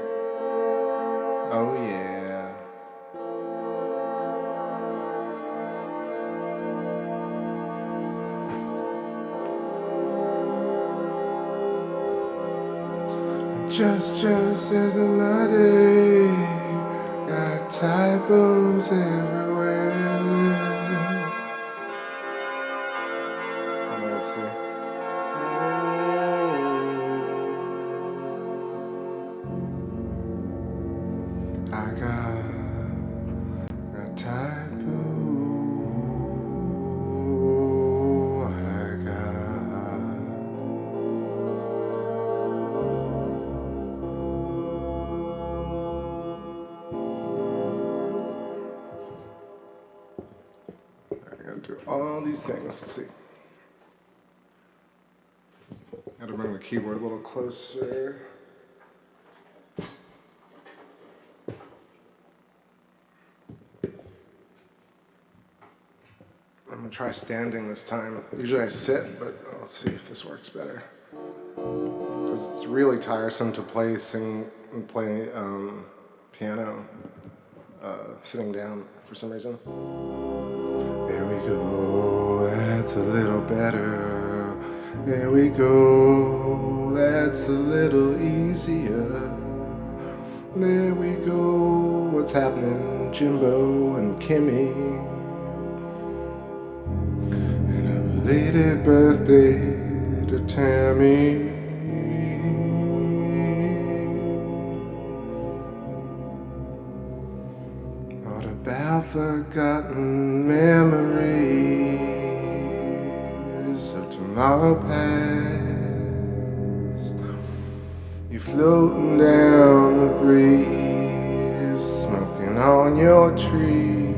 Oh yeah. Just as a mighty, got typos everywhere. Let's see. I got typo. I got. I gotta do all these things. Let's see. Gotta bring the keyboard a little closer. I'm gonna try standing this time. Usually I sit, but let's see if this works better. Because it's really tiresome to play piano sitting down for some reason. There we go, that's a little better. There we go, that's a little easier. There we go, what's happening, Jimbo and Kimmy? And a belated birthday to Tammy. What about forgotten memories of tomorrow past? You floating down the breeze, smoking on your tree.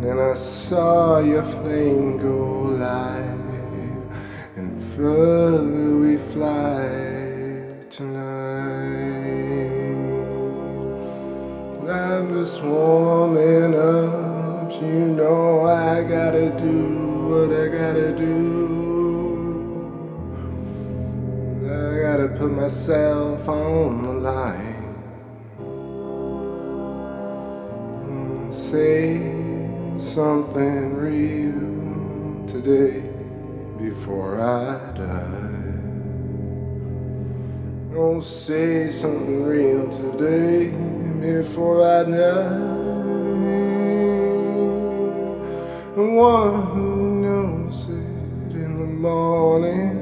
Then I saw your flame go light, and further we fly tonight. I'm just warming up, you know I gotta do what I gotta do. I gotta put myself on the line. Say something real today before I die. Oh, say something real today before I die. The one who knows it in the morning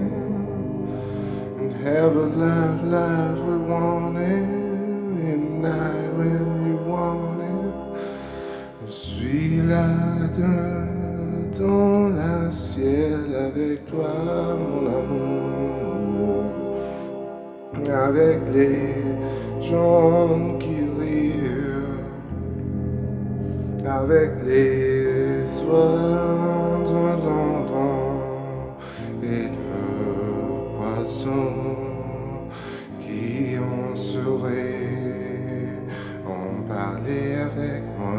and have a life we wanted in the night when you want it. Je suis là dans le ciel avec toi, mon amour, avec les gens qui rient, avec les oiseaux dans l'entend et le poisson qui en serait. On parlait avec moi.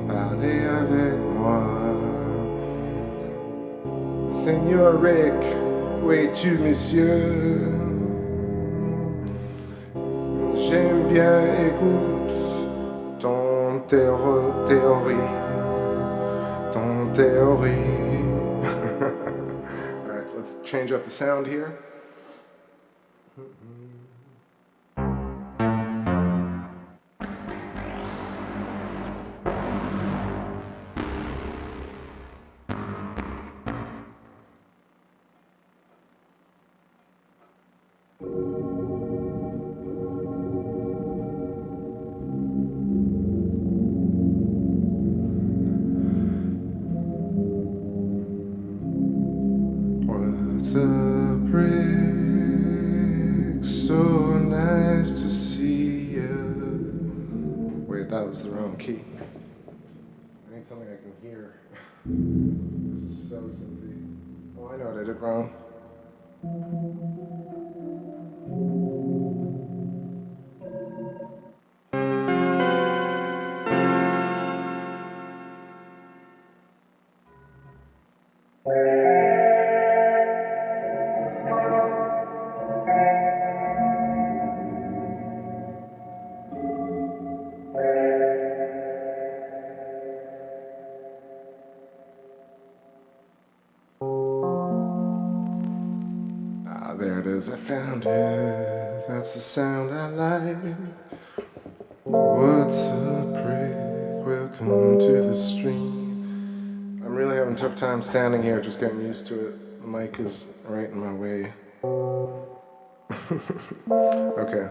Parlez avec moi. Seigneur Rick, où es-tu, monsieur? J'aime bien écoute ton théorie. Alright, let's change up the sound here. What's a brick? So nice to see you. Wait, that was the wrong key. I need something I can hear. This is so simply. Oh, I know what I did wrong. 'cause I found it. That's the sound I like. What's a prick? Welcome to the stream. I'm really having a tough time standing here, just getting used to it. The mic is right in my way. Okay.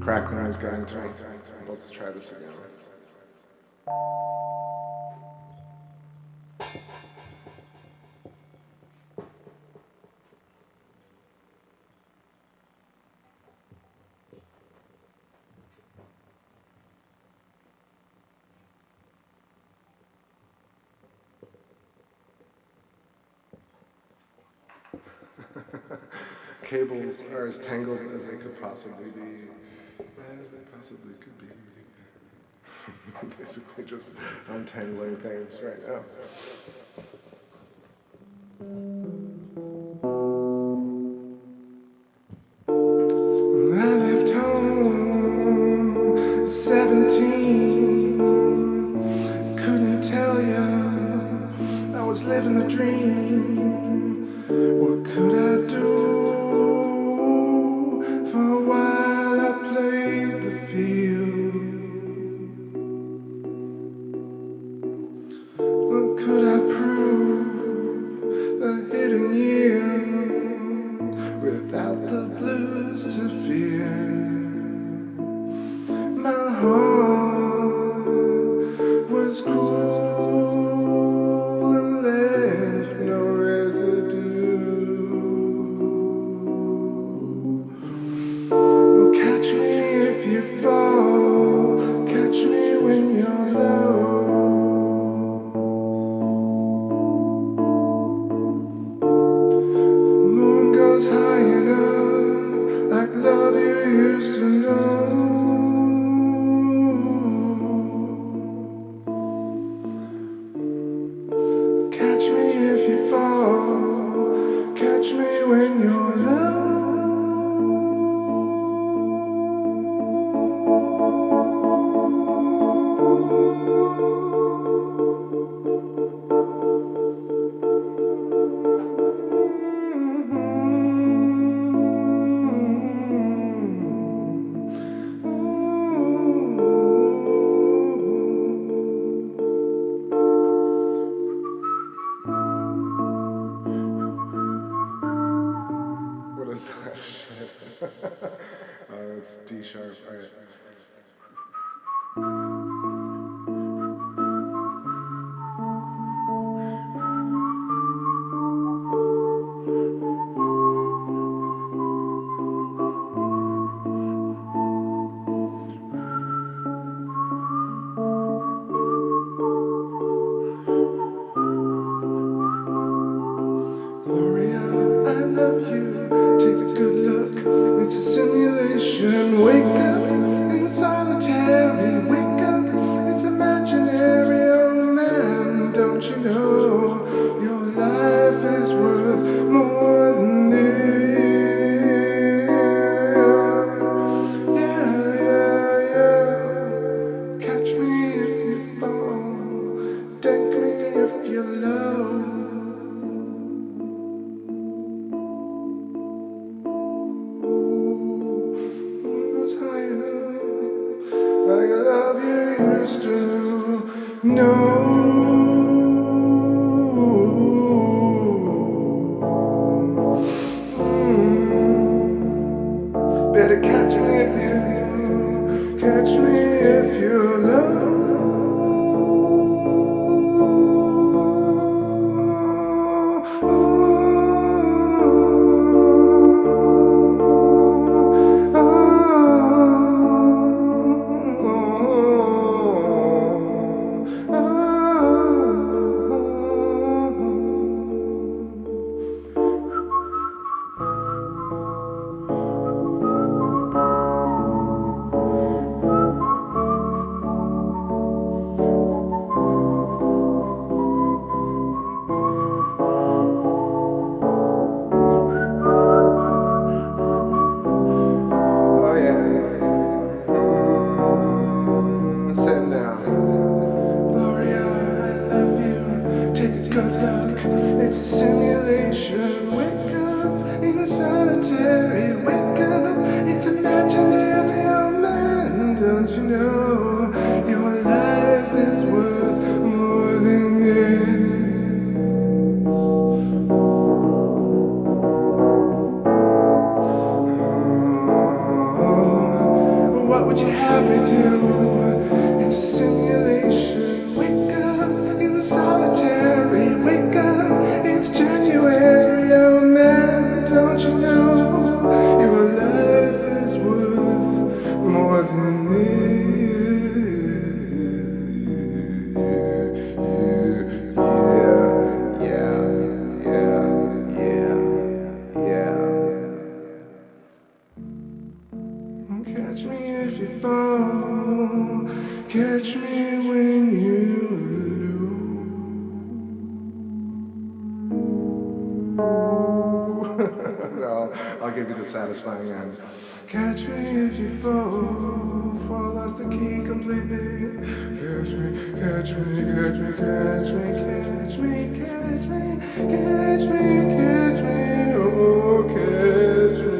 Crackling is getting to me. Let's try this again. Cables are as tangled as they could possibly be. As they possibly could be. Basically just untangling things right now. When I left home at 17, couldn't tell you I was living the dream. What could I do? For a while I played the field. What could I prove? The hidden yield without the blues to fear. My heart was cool and left no residue. Catch me if you fall, catch me when you're low. The moon goes high enough, like love you used to know. Catch me if you fall, catch me when you're low. What is that shit? Oh, it's D sharp. All right. Gloria, I love you. Take a good look. It's a simulation. Wake up in solitary. Wake up. It's imaginary. Oh man, don't you know your life is worth more than this? Yeah, yeah, yeah. Catch me if you fall. Deck me if you're low. High enough, like I love you used to know. Better catch me if you catch me if you're low. what you have me do. It's a simulation. Wake up in the solitary. Wake up, it's January. Oh man, don't you know your life is worth more than this? Catch me if you fall, catch me when you lose. No, I'll give you the satisfying end. Catch me if you fall lost the key completely. Catch me, catch me, catch me, catch me, catch me, catch me, catch me, catch me, oh, catch me.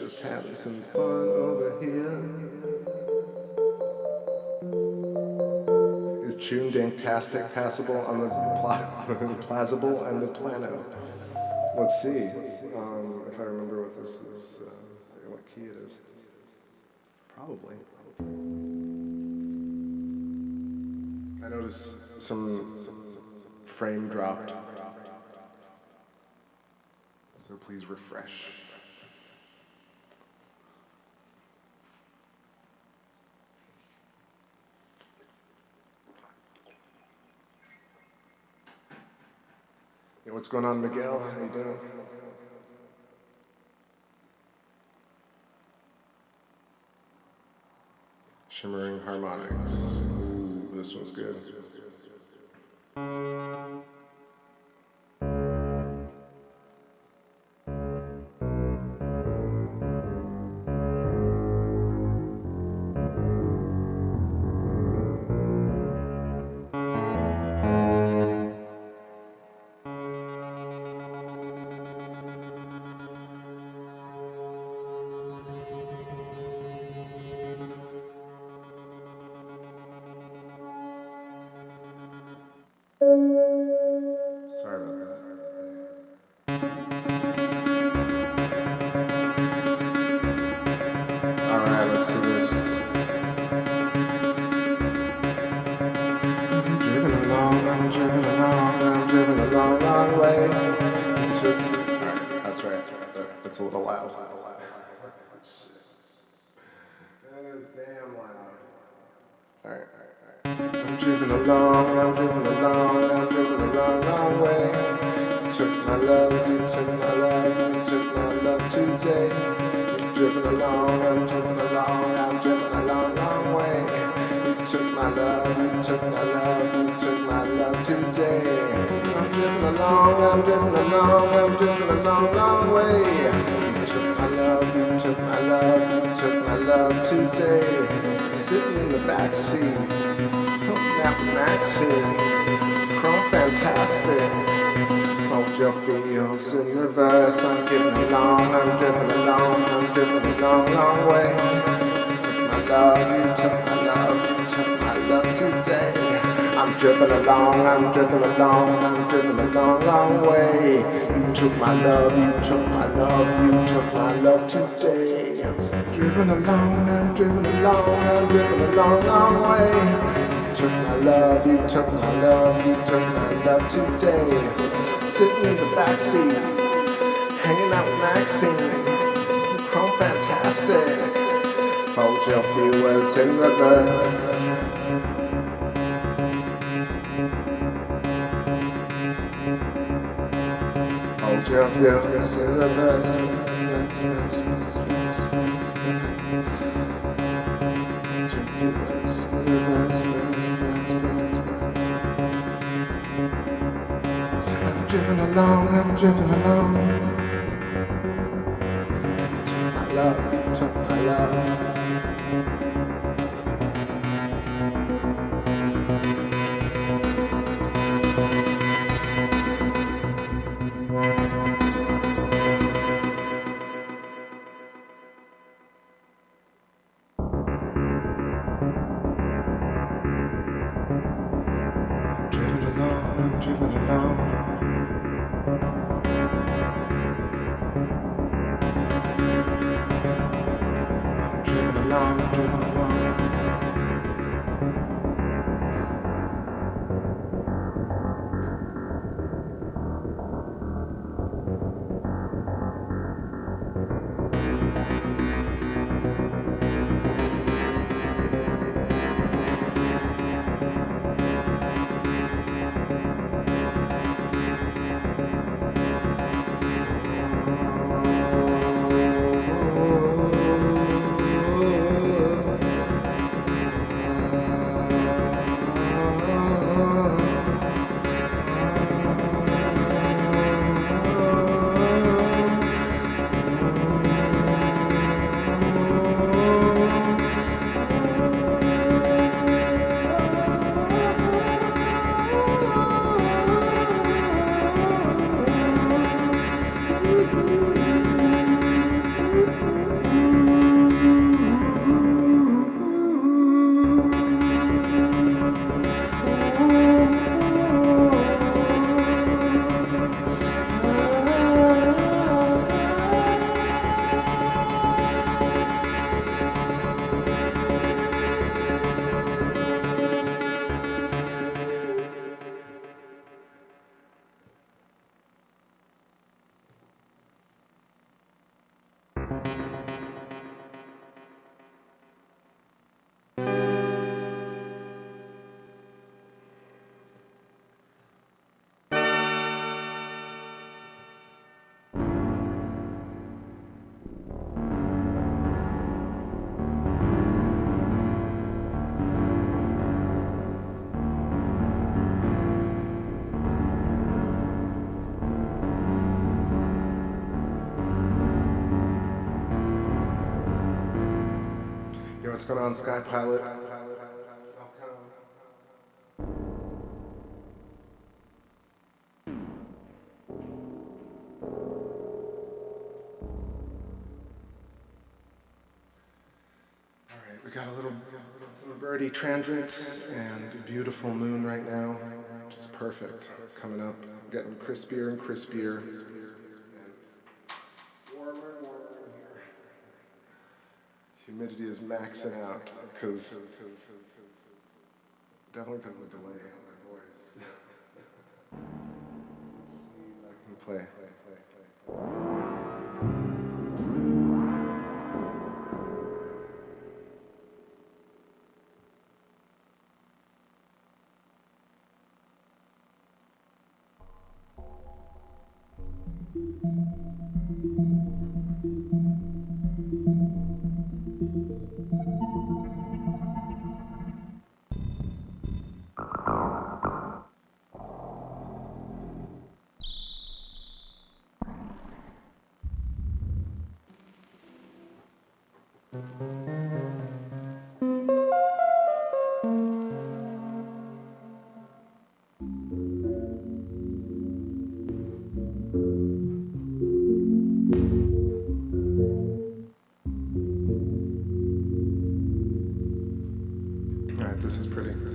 Just having some fun over here. Is tune Danktastic passable on the plausible and the plano? Let's see if I remember what this is, what key it is. Probably. I noticed some frame dropped, so please refresh. Hey, what's going on, Miguel? How you doing? Shimmering harmonics. Ooh, this one's good. Sorry about that. Alright, let's do this. I'm driven a long, long way. Alright, that's right. It's a little loud. That is damn loud. Alright. I'm driven along, I'm driven along, I'm driven a long, long way. You took my love, you took my love, you took my love today. I'm driven along, I'm driven along, I'm driven a long, long way. You took my love, you took my love, you took my love today. I'm driven along, I'm driven along, I'm driven a long, long way. You took my love, you took my love, you took my love today. Sitting in the backseat. Maxine, Chrome fantastic. Hold your feels in reverse. I'm driven along, I'm driven along, I'm driven a long, long way. My love, you took my love, you took my love today. I'm driven along, I'm driven along, I'm driven a long, long way. You took my love, you took my love, you took my love today. Driven along, I'm driven along, I'm driven a long, long way. You took my love, you took my love, you took my love today. Sitting in the backseat, hanging out with Maxine, Chrome fantastic. Hold your viewers in reverse. Hold your viewers in reverse. I'm driven along, I'm driven along. You took my love. What's going on, Sky Pilot? We got a little some birdie transits and a beautiful moon right now, which is perfect. Coming up, getting crispier and crispier. And warmer and warmer in here. Humidity is maxing out because definitely because of the delay on my voice. Let's see if I can play. Alright, this is pretty. I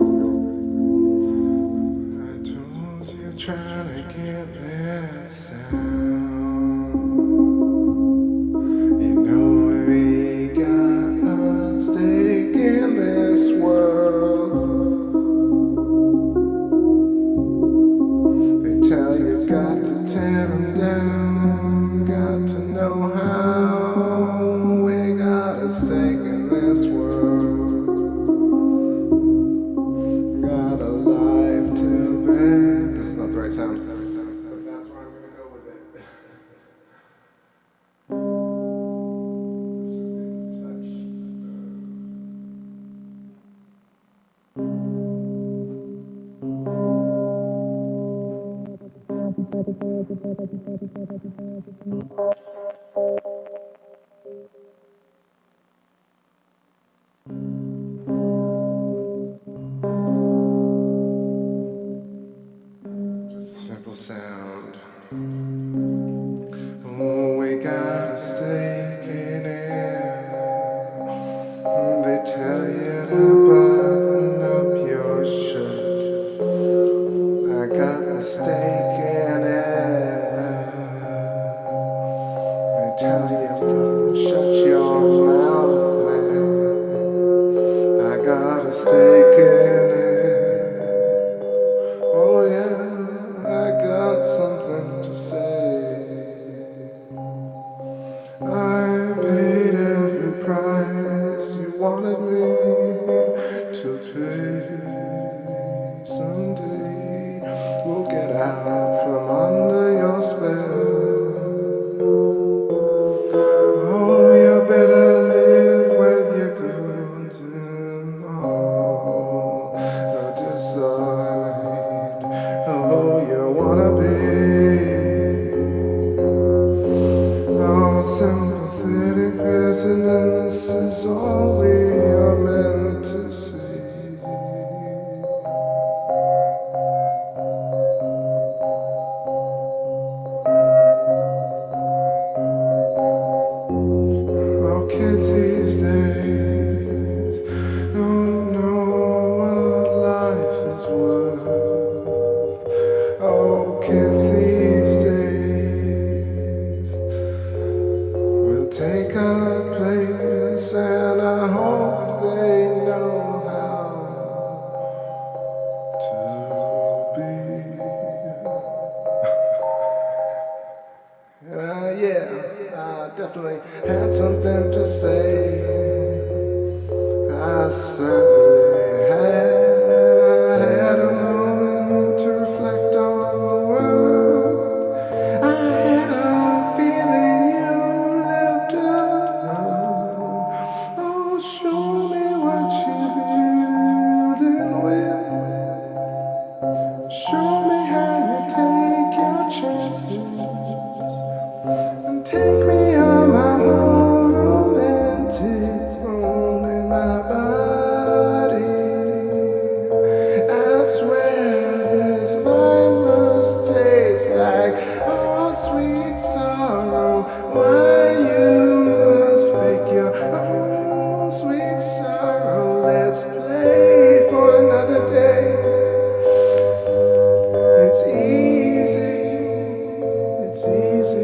told you trying to get that sound. You know we got a stake in this world. They tell you got to tear them down, got to know how. We got a stake in this world. Got a life to live. This is not the right sound. But that's where I'm gonna go with it. Just a simple sound. Oh, we got a stake in it. They tell you to button up your shirt. I got a stake in it. They tell you shut your mouth, man. I got a stake in it. Oh yeah, I got something to say. I paid every price you wanted me to pay. Someday we'll get out from under your spell. Oh, you better live when you're good. Oh, decide who you wanna be. Oh, sympathetic resonance is all we are meant to see. Oh, kids these days don't know what life is worth. Oh, kids these days will take our place, and I hope they know how to be. And yeah, I definitely had something to say. I certainly had. I had a moment to reflect on the world. I had a feeling you lived alone. Oh, show me what you're building with. Show me how you take your chances. And take me on my own romantic bone in my body. I swear this wine must taste like oh sweet sorrow. Why you must pick your own sweet sorrow. Let's play for another day. It's easy. It's easy,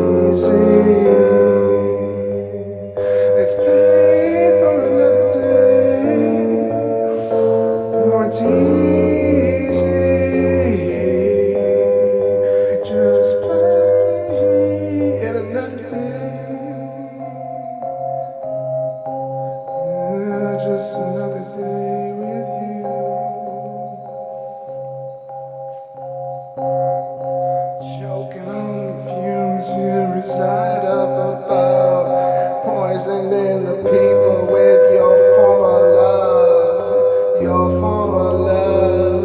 easy. Let's play for another day. Oh, it's easy. Just play in another day. Yeah, just another day with you. Choking on the fumes you reside up above, poisoning the people with your former love, your former love.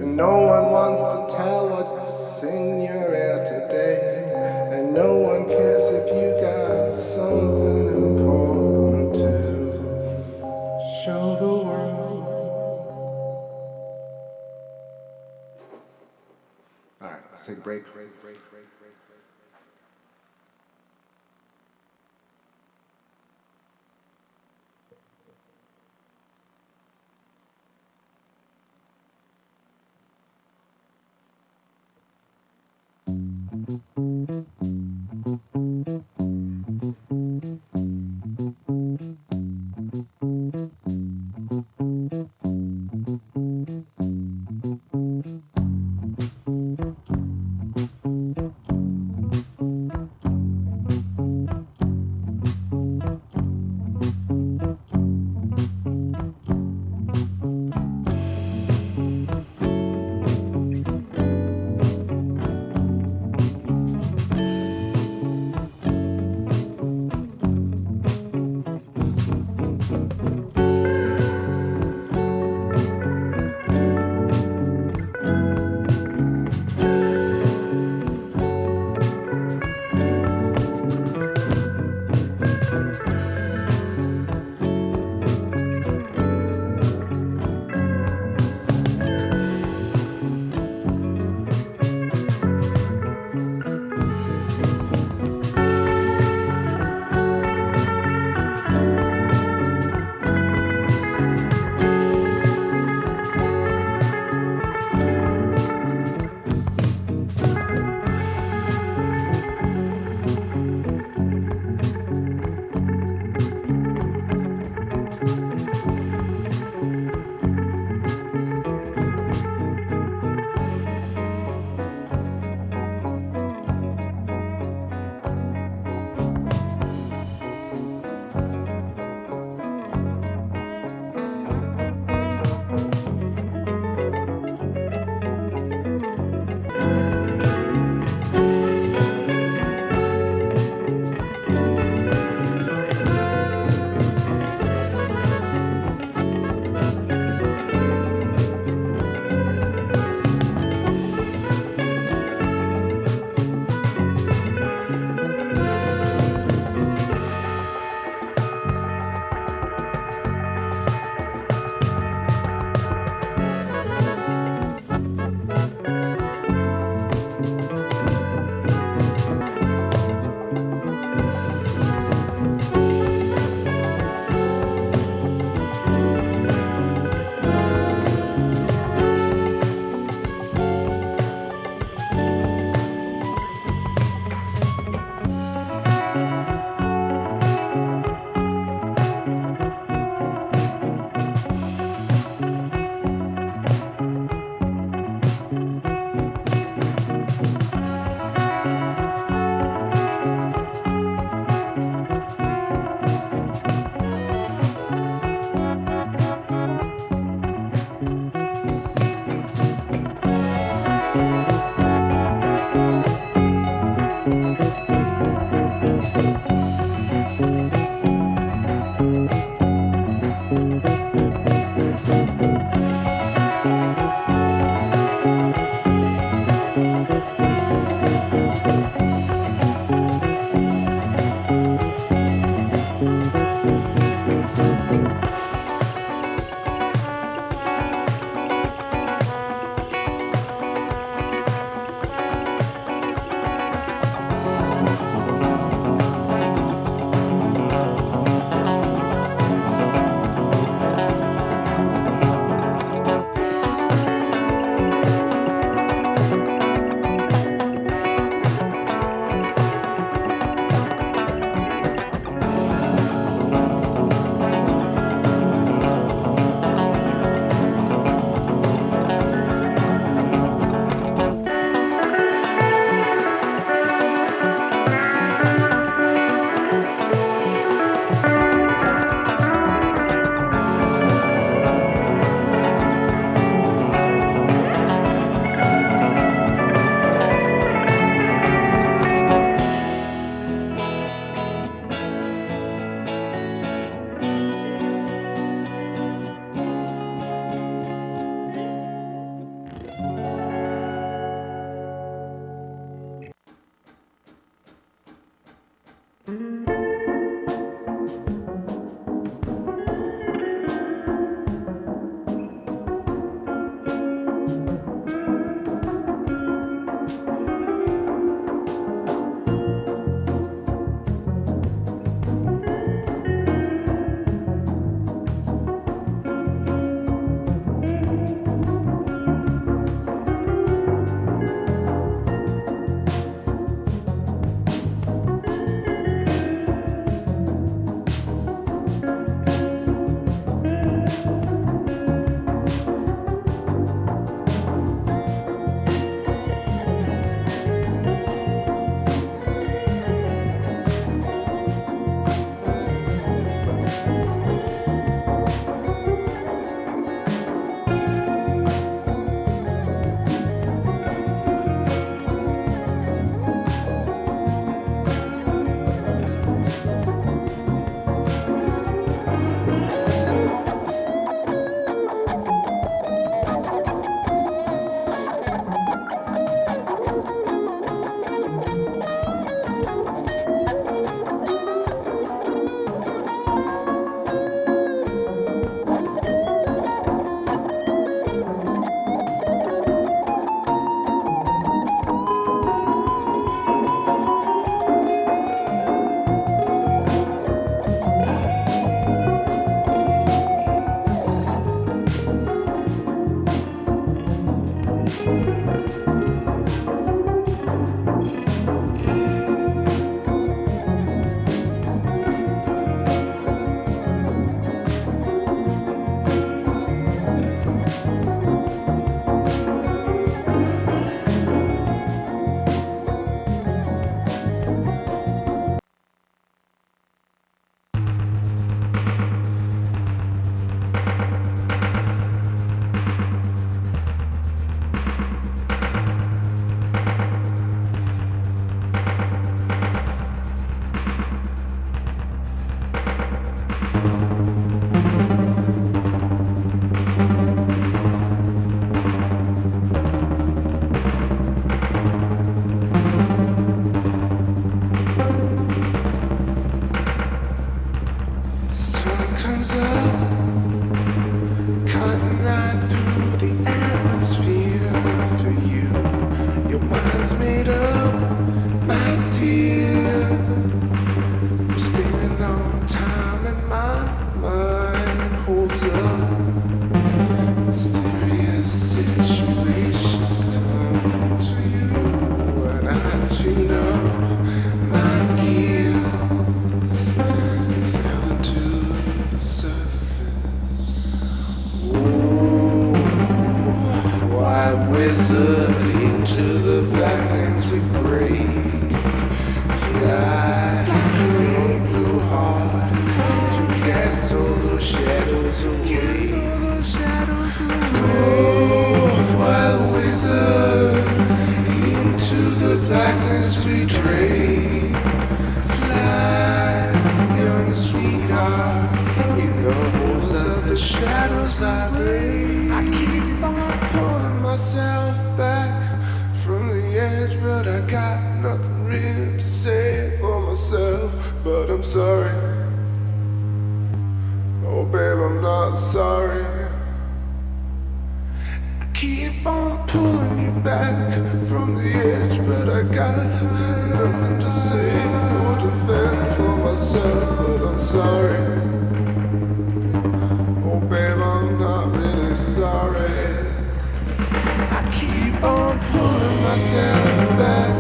And no one wants to tell what's in your air today, and no one cares if you got touching of my gills down to the surface. Oh, white wizard into the blackness we break. Fly on blue heart to cast all those shadows away. Oh, white wizard into the blackness we drain. Fly, young sweetheart, in the holes of the shadows I lay. I keep on pulling myself back from the edge, but I got nothing real to say for myself. But I'm sorry. Oh babe, I'm not sorry. Keep on pulling you back from the edge, but I got nothing to say or defend for myself. But I'm sorry. Oh babe, I'm not really sorry. I keep on pulling myself back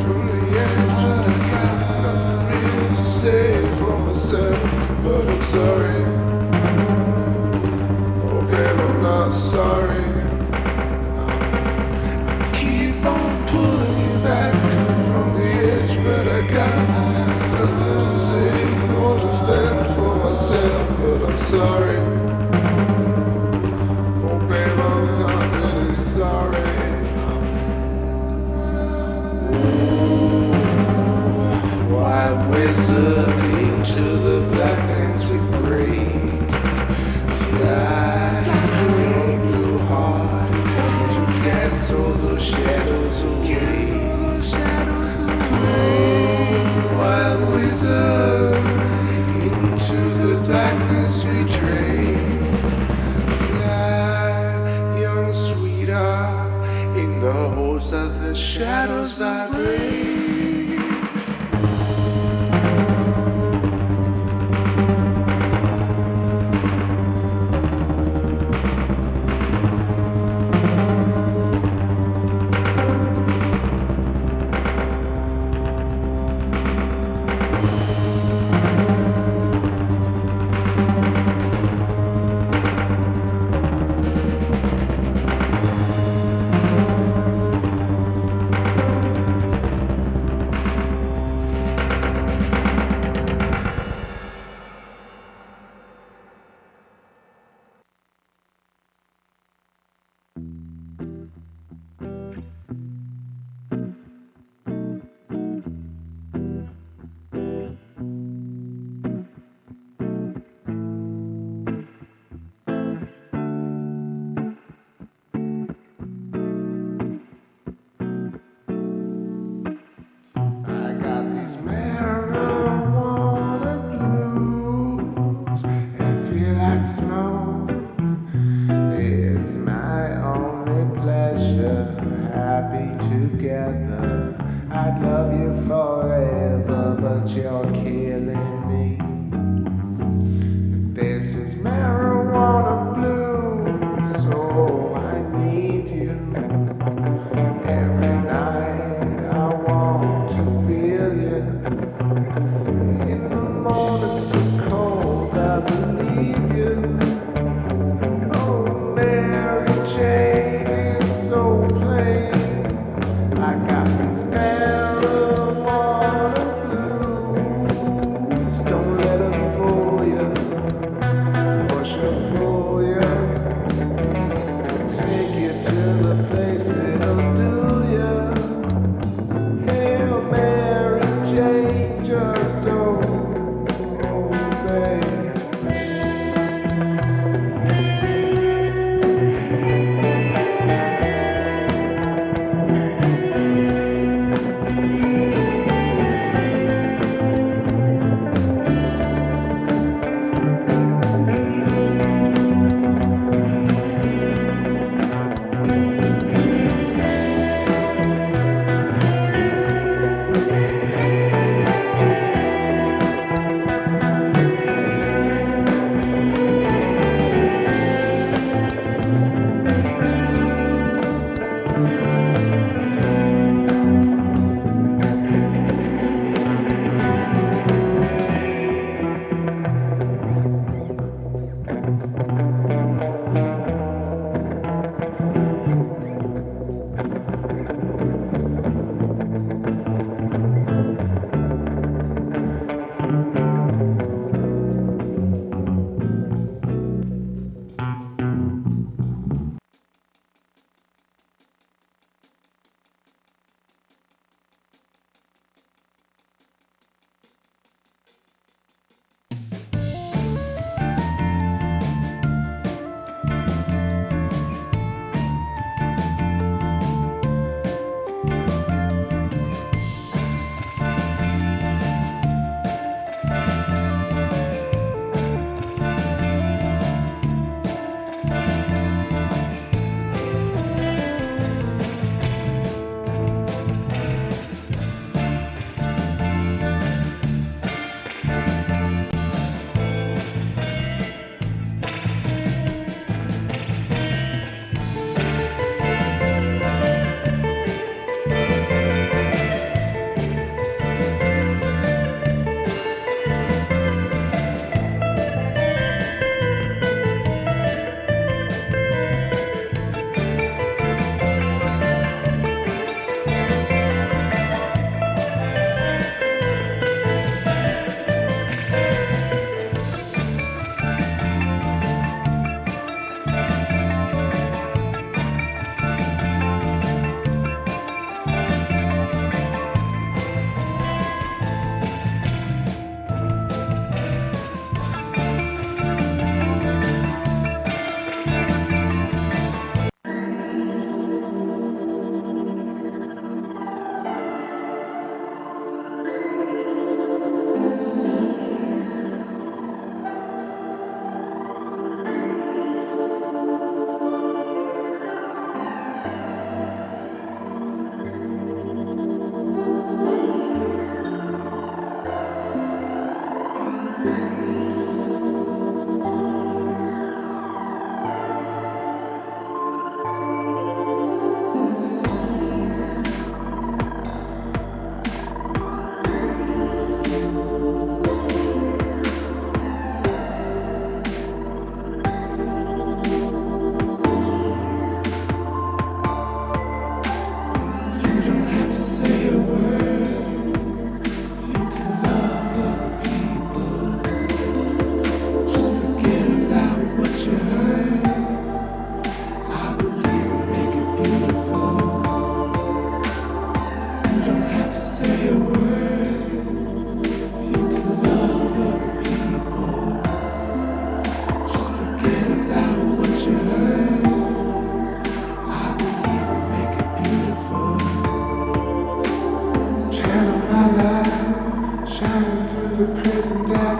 from the edge, but I got nothing really to say for myself. But I'm sorry. Oh babe, I'm not sorry. Pulling you back from the edge, but I got nothing to say or defend for myself. But I'm sorry. Oh babe, I'm not really sorry. Ooh, white wizard into the blackness we break. Fly your blue heart to cast all those shadows away. Wild wizard into the darkness we drain. Fly, young sweetheart, in the holes of the shadows I break. I got this marijuana blues.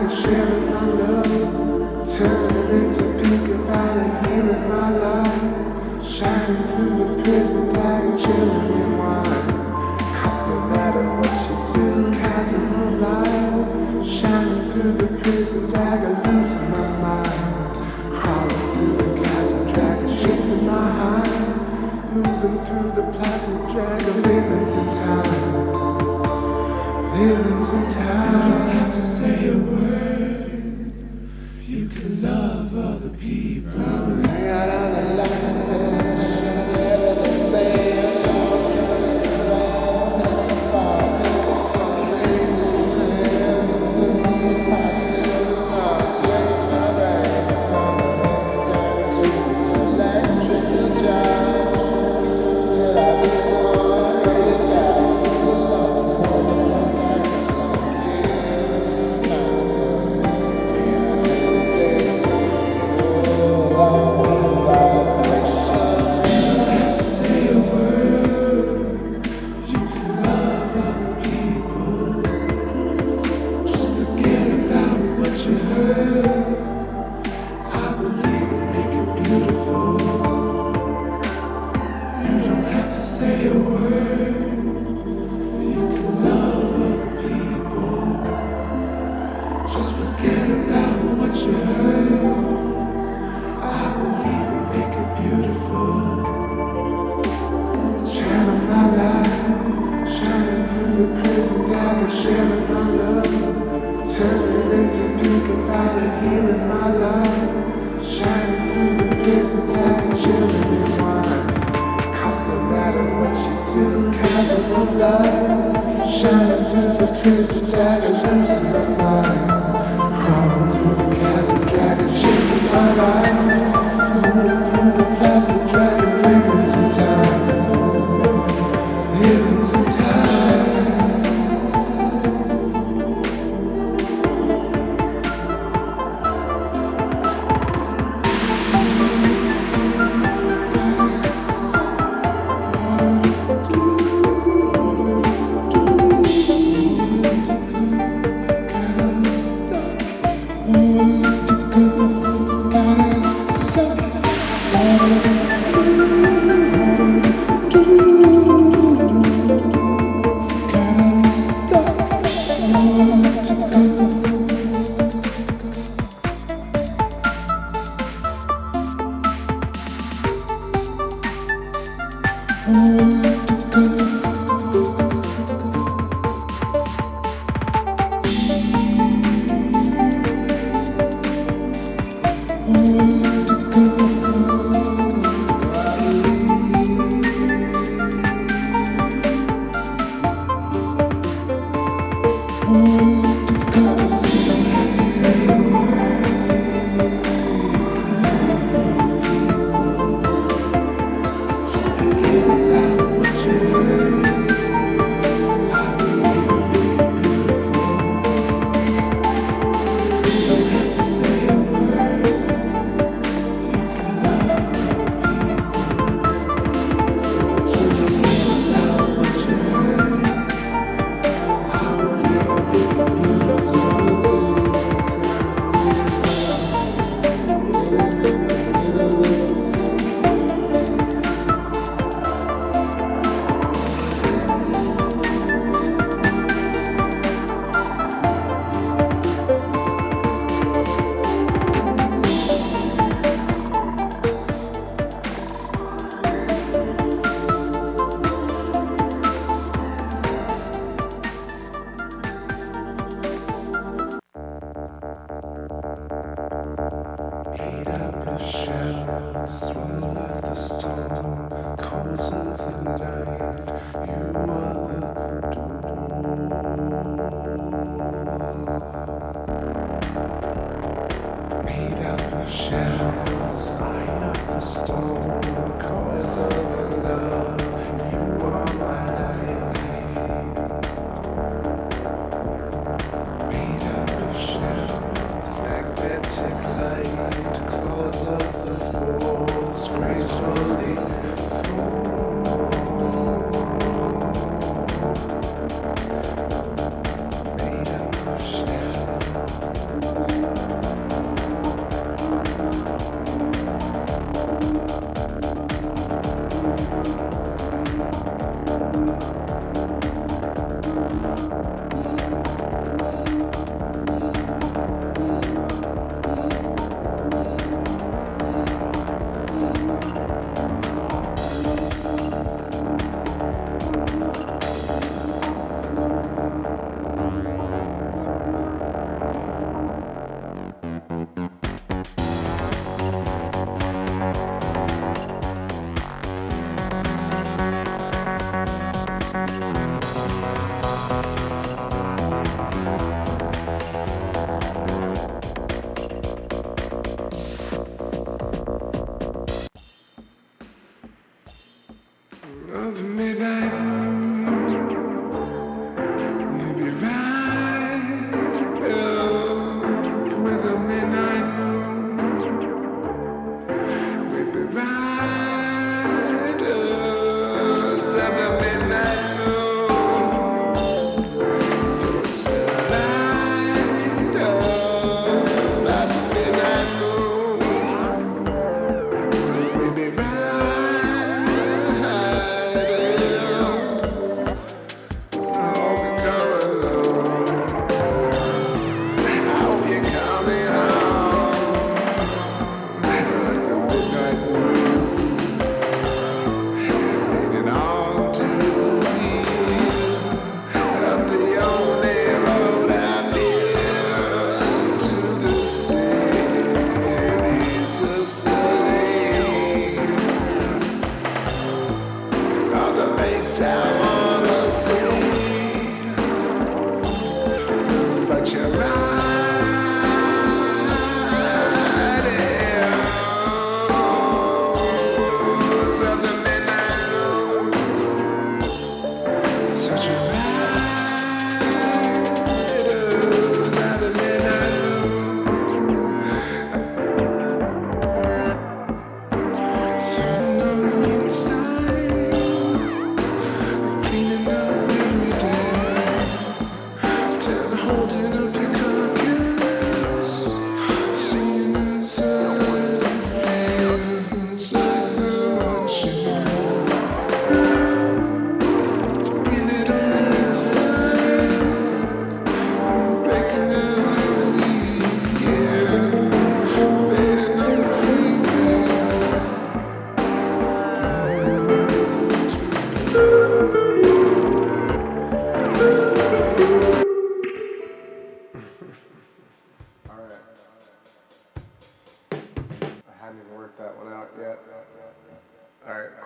dragon, sharing my love, turning into pink and finally healing my life, shining through the prison dragon, chilling in wine. Cause no matter what you do, chasm of life, shining through the prison dragon, losing my mind, crawling through the chasm dragon, chasing my high, moving through the plasma dragon, living in time. Living in time. You don't have to say a word. You can love other people.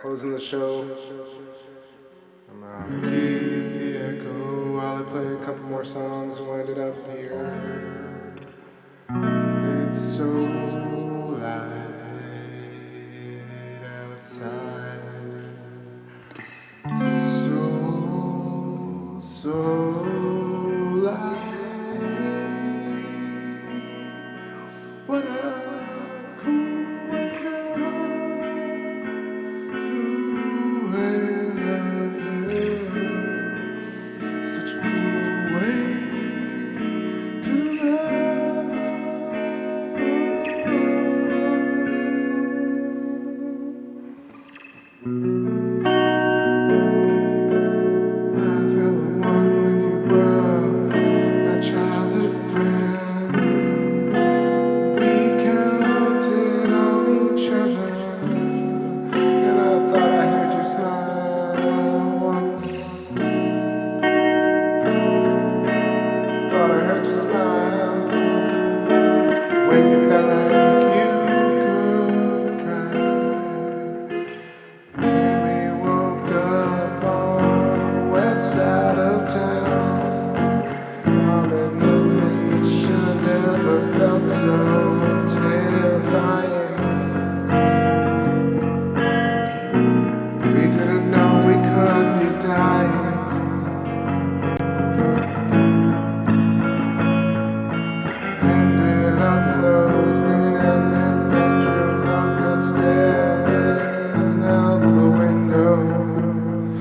Closing the show. I'm gonna keep the echo while I play a couple more songs and wind it up here. It's so light outside. So light. What a cool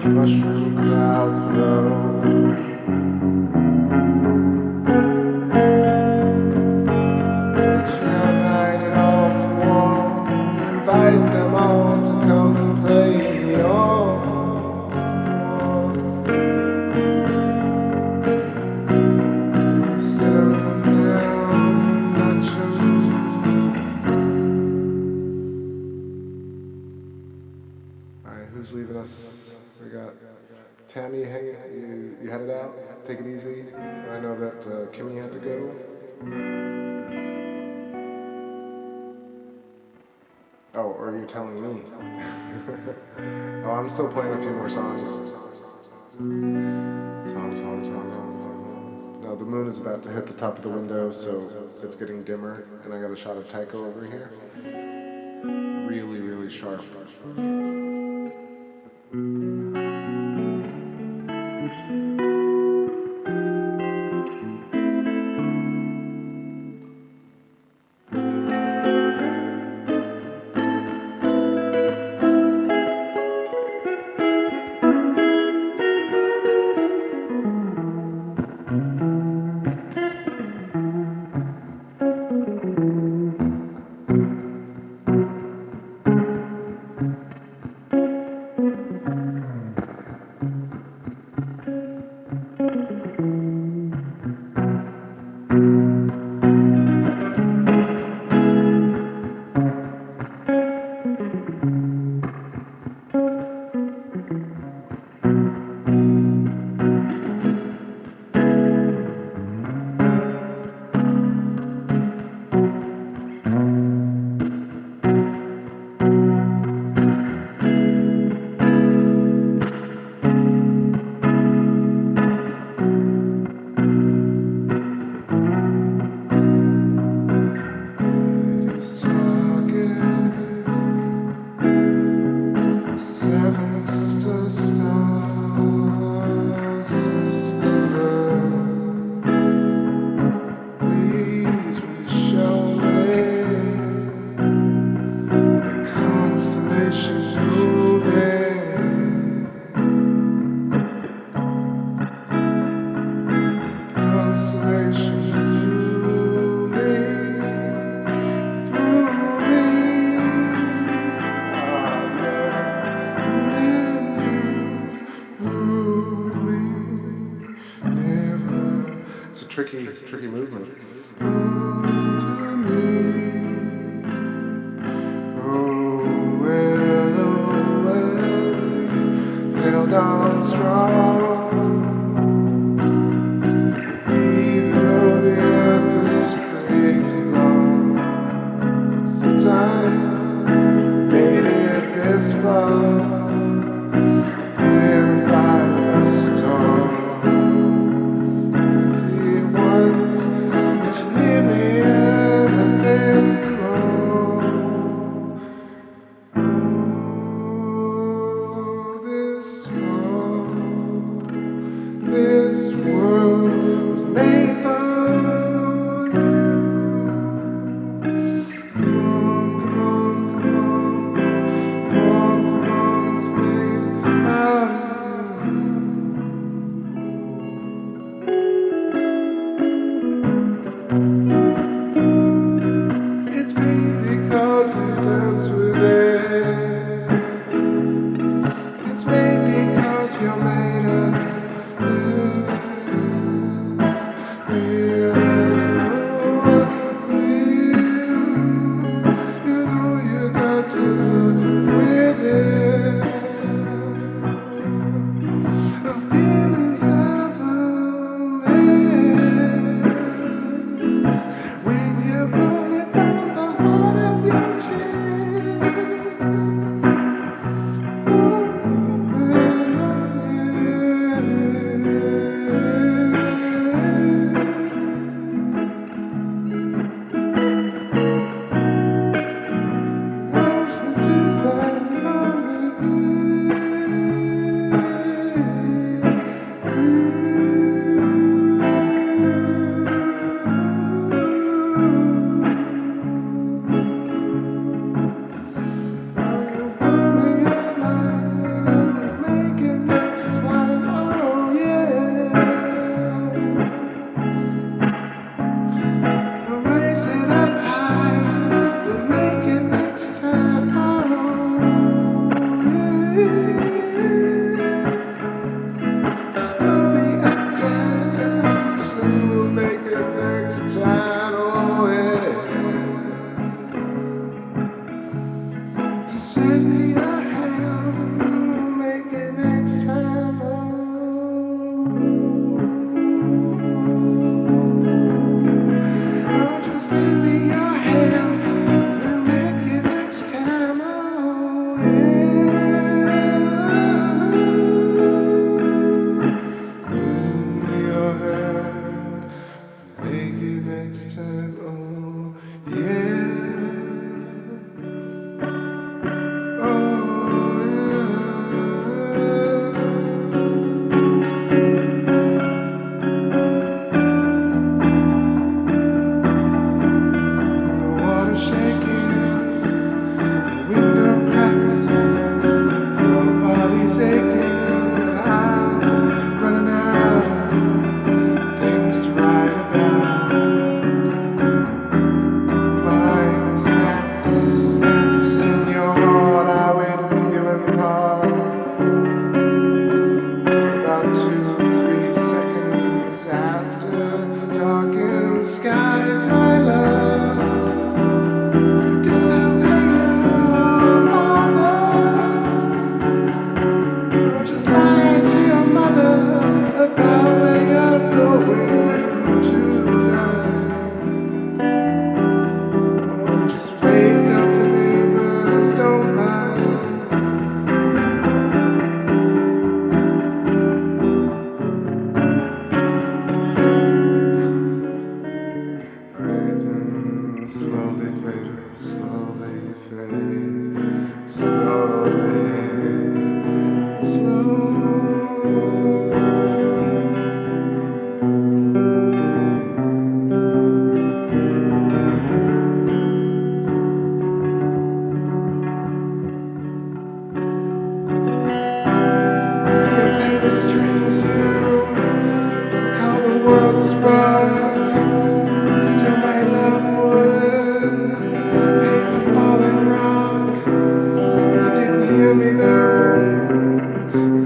mushroom clouds blow. Light it all for one. Invite them all to come and play the sit them down, watching. Alright, who's leaving us? We got Tammy, you headed out? Take it easy. I know that Kimmy had to go. Oh, or you're telling me. Oh, I'm still playing a few more songs. Songs. No, the moon is about to hit the top of the window, so it's getting dimmer, and I got a shot of Tycho over here. Really, really sharp. tricky movement. Held on strong, even though the earth is crazy long. Sometimes made it this far, verified with a storm. See once, but you need me anything more. This world was made for you. Come on, it's made for you. It's made because you dance with it. It's made because you're made of.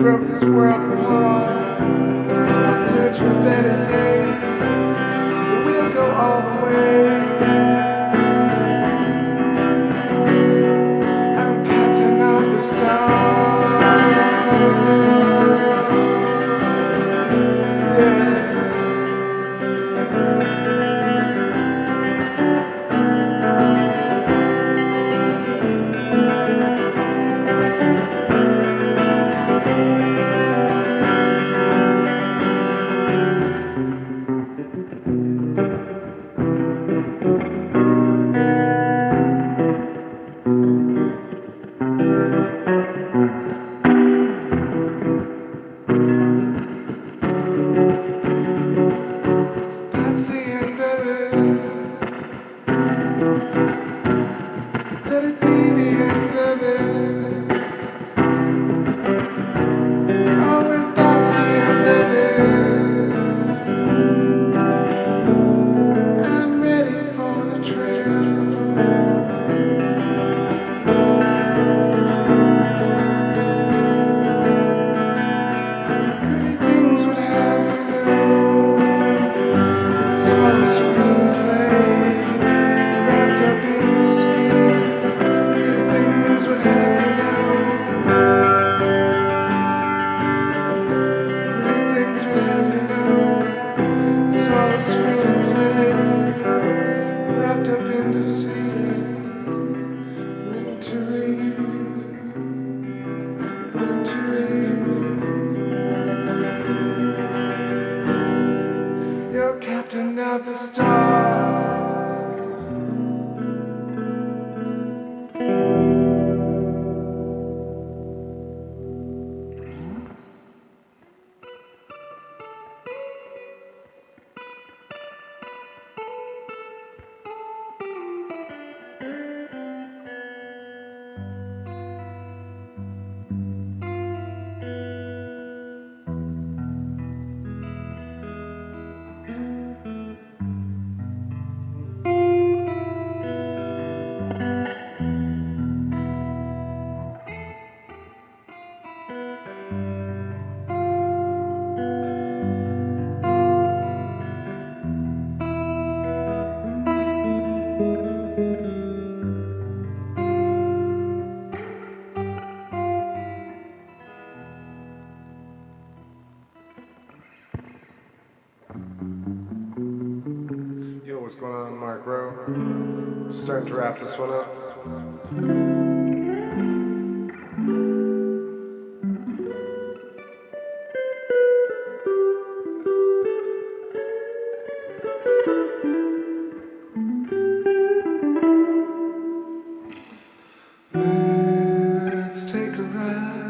broke this world apart. I search for better days. all the way. I'm captain of the stars. Yeah. That's the end of it. Let it be the end of it. Oh, if that's the end of it, I'm ready for the trail. Pretty things would have you know. It's all a screenplay, wrapped up in the sea. Pretty things would have you know. Pretty things would have you know. It's all a screenplay, wrapped up in the sea. Wintry, wintry. You're captain of the stars. Yo, what's going on, Mark Rowe? Starting to wrap this one up. Let's take a ride.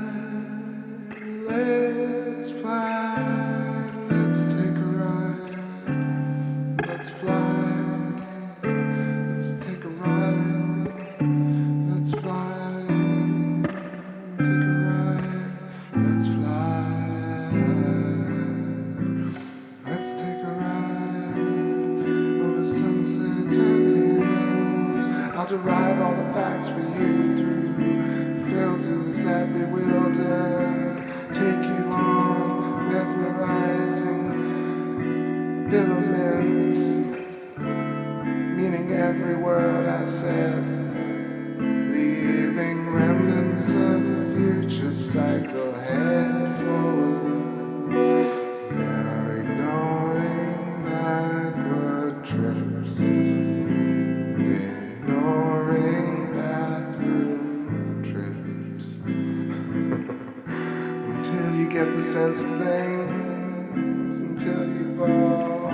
Let's fly. Let's take a ride. Let's fly. Let's take a ride. Let's fly. Take a ride. Let's fly. Let's take a ride over sunsets and hills. I'll derive all the facts for you through filters that bewilder. Take you on mesmerizing filaments, meaning every word I said, leaving remnants of the future cycle head forward. You're ignoring backward trips, ignoring bathroom trips, until you get the sense of things, until you fall.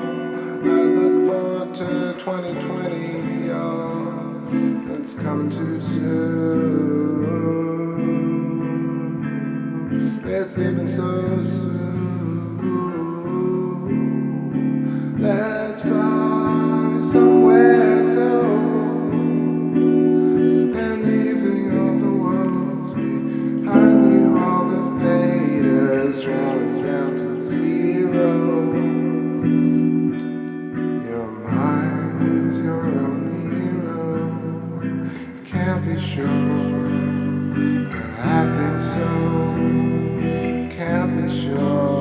I look forward to 2020, y'all. It's come too soon. It's leaving so soon. Let's fly somewhere soon. And leaving all the worlds behind you, all the faders drowning down to zero. Your mind's your own hero. You can't be sure, but I think so. You can't be sure.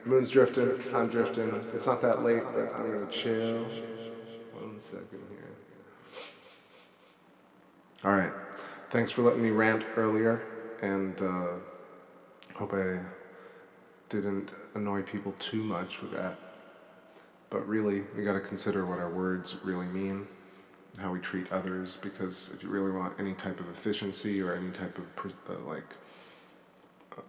Moon's drifting, I'm drifting. It's not that late, but I'm gonna chill. 1 second here. All right, thanks for letting me rant earlier, and hope I didn't annoy people too much with that. But really, we gotta consider what our words really mean, how we treat others, because if you really want any type of efficiency or any type of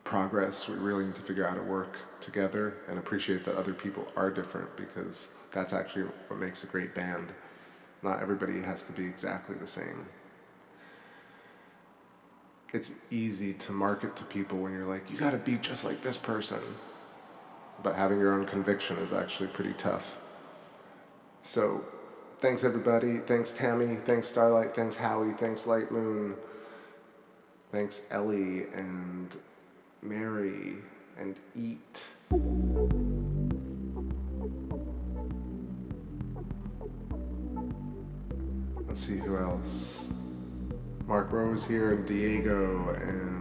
progress, we really need to figure out how to work together and appreciate that other people are different, because that's actually what makes a great band. Not everybody has to be exactly the same. It's easy to market to people when you're like, you gotta be just like this person. But having your own conviction is actually pretty tough. So, thanks everybody. Thanks Tammy, thanks Starlight, thanks Howie, thanks Light Moon, thanks Ellie and Mary and Eat. Let's see who else. Mark Rose here and Diego and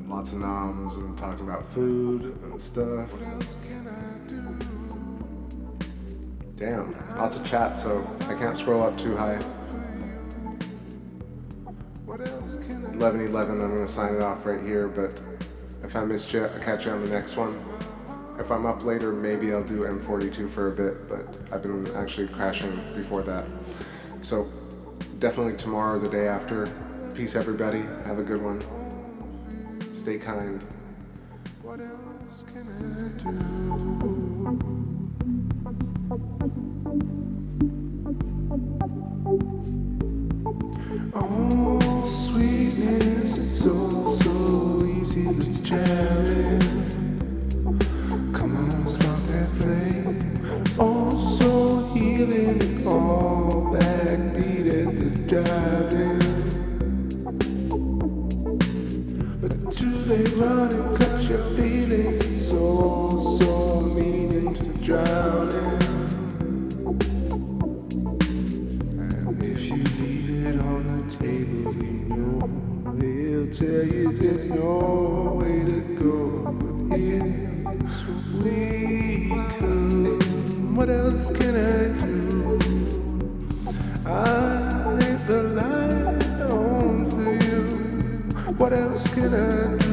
lots of noms and talking about food and stuff. What else can I do? Damn, lots of chat, so I can't scroll up too high. 11:11, I'm going to sign it off right here, but if I missed you, I'll catch you on the next one. If I'm up later, maybe I'll do M42 for a bit, but I've been actually crashing before that. So definitely tomorrow or the day after. Peace everybody, have a good one. Stay kind. What else can I do? Oh, sweetness, it's so easy, let's jam it. Come on, spark that flame. Oh, so healing, fall back, beat at the driving. But do they run and cut your feelings? It's so meaning to drown in. Tell you there's no way to go, but here's what we come. What else can I do? I laid the light on for you. What else can I do?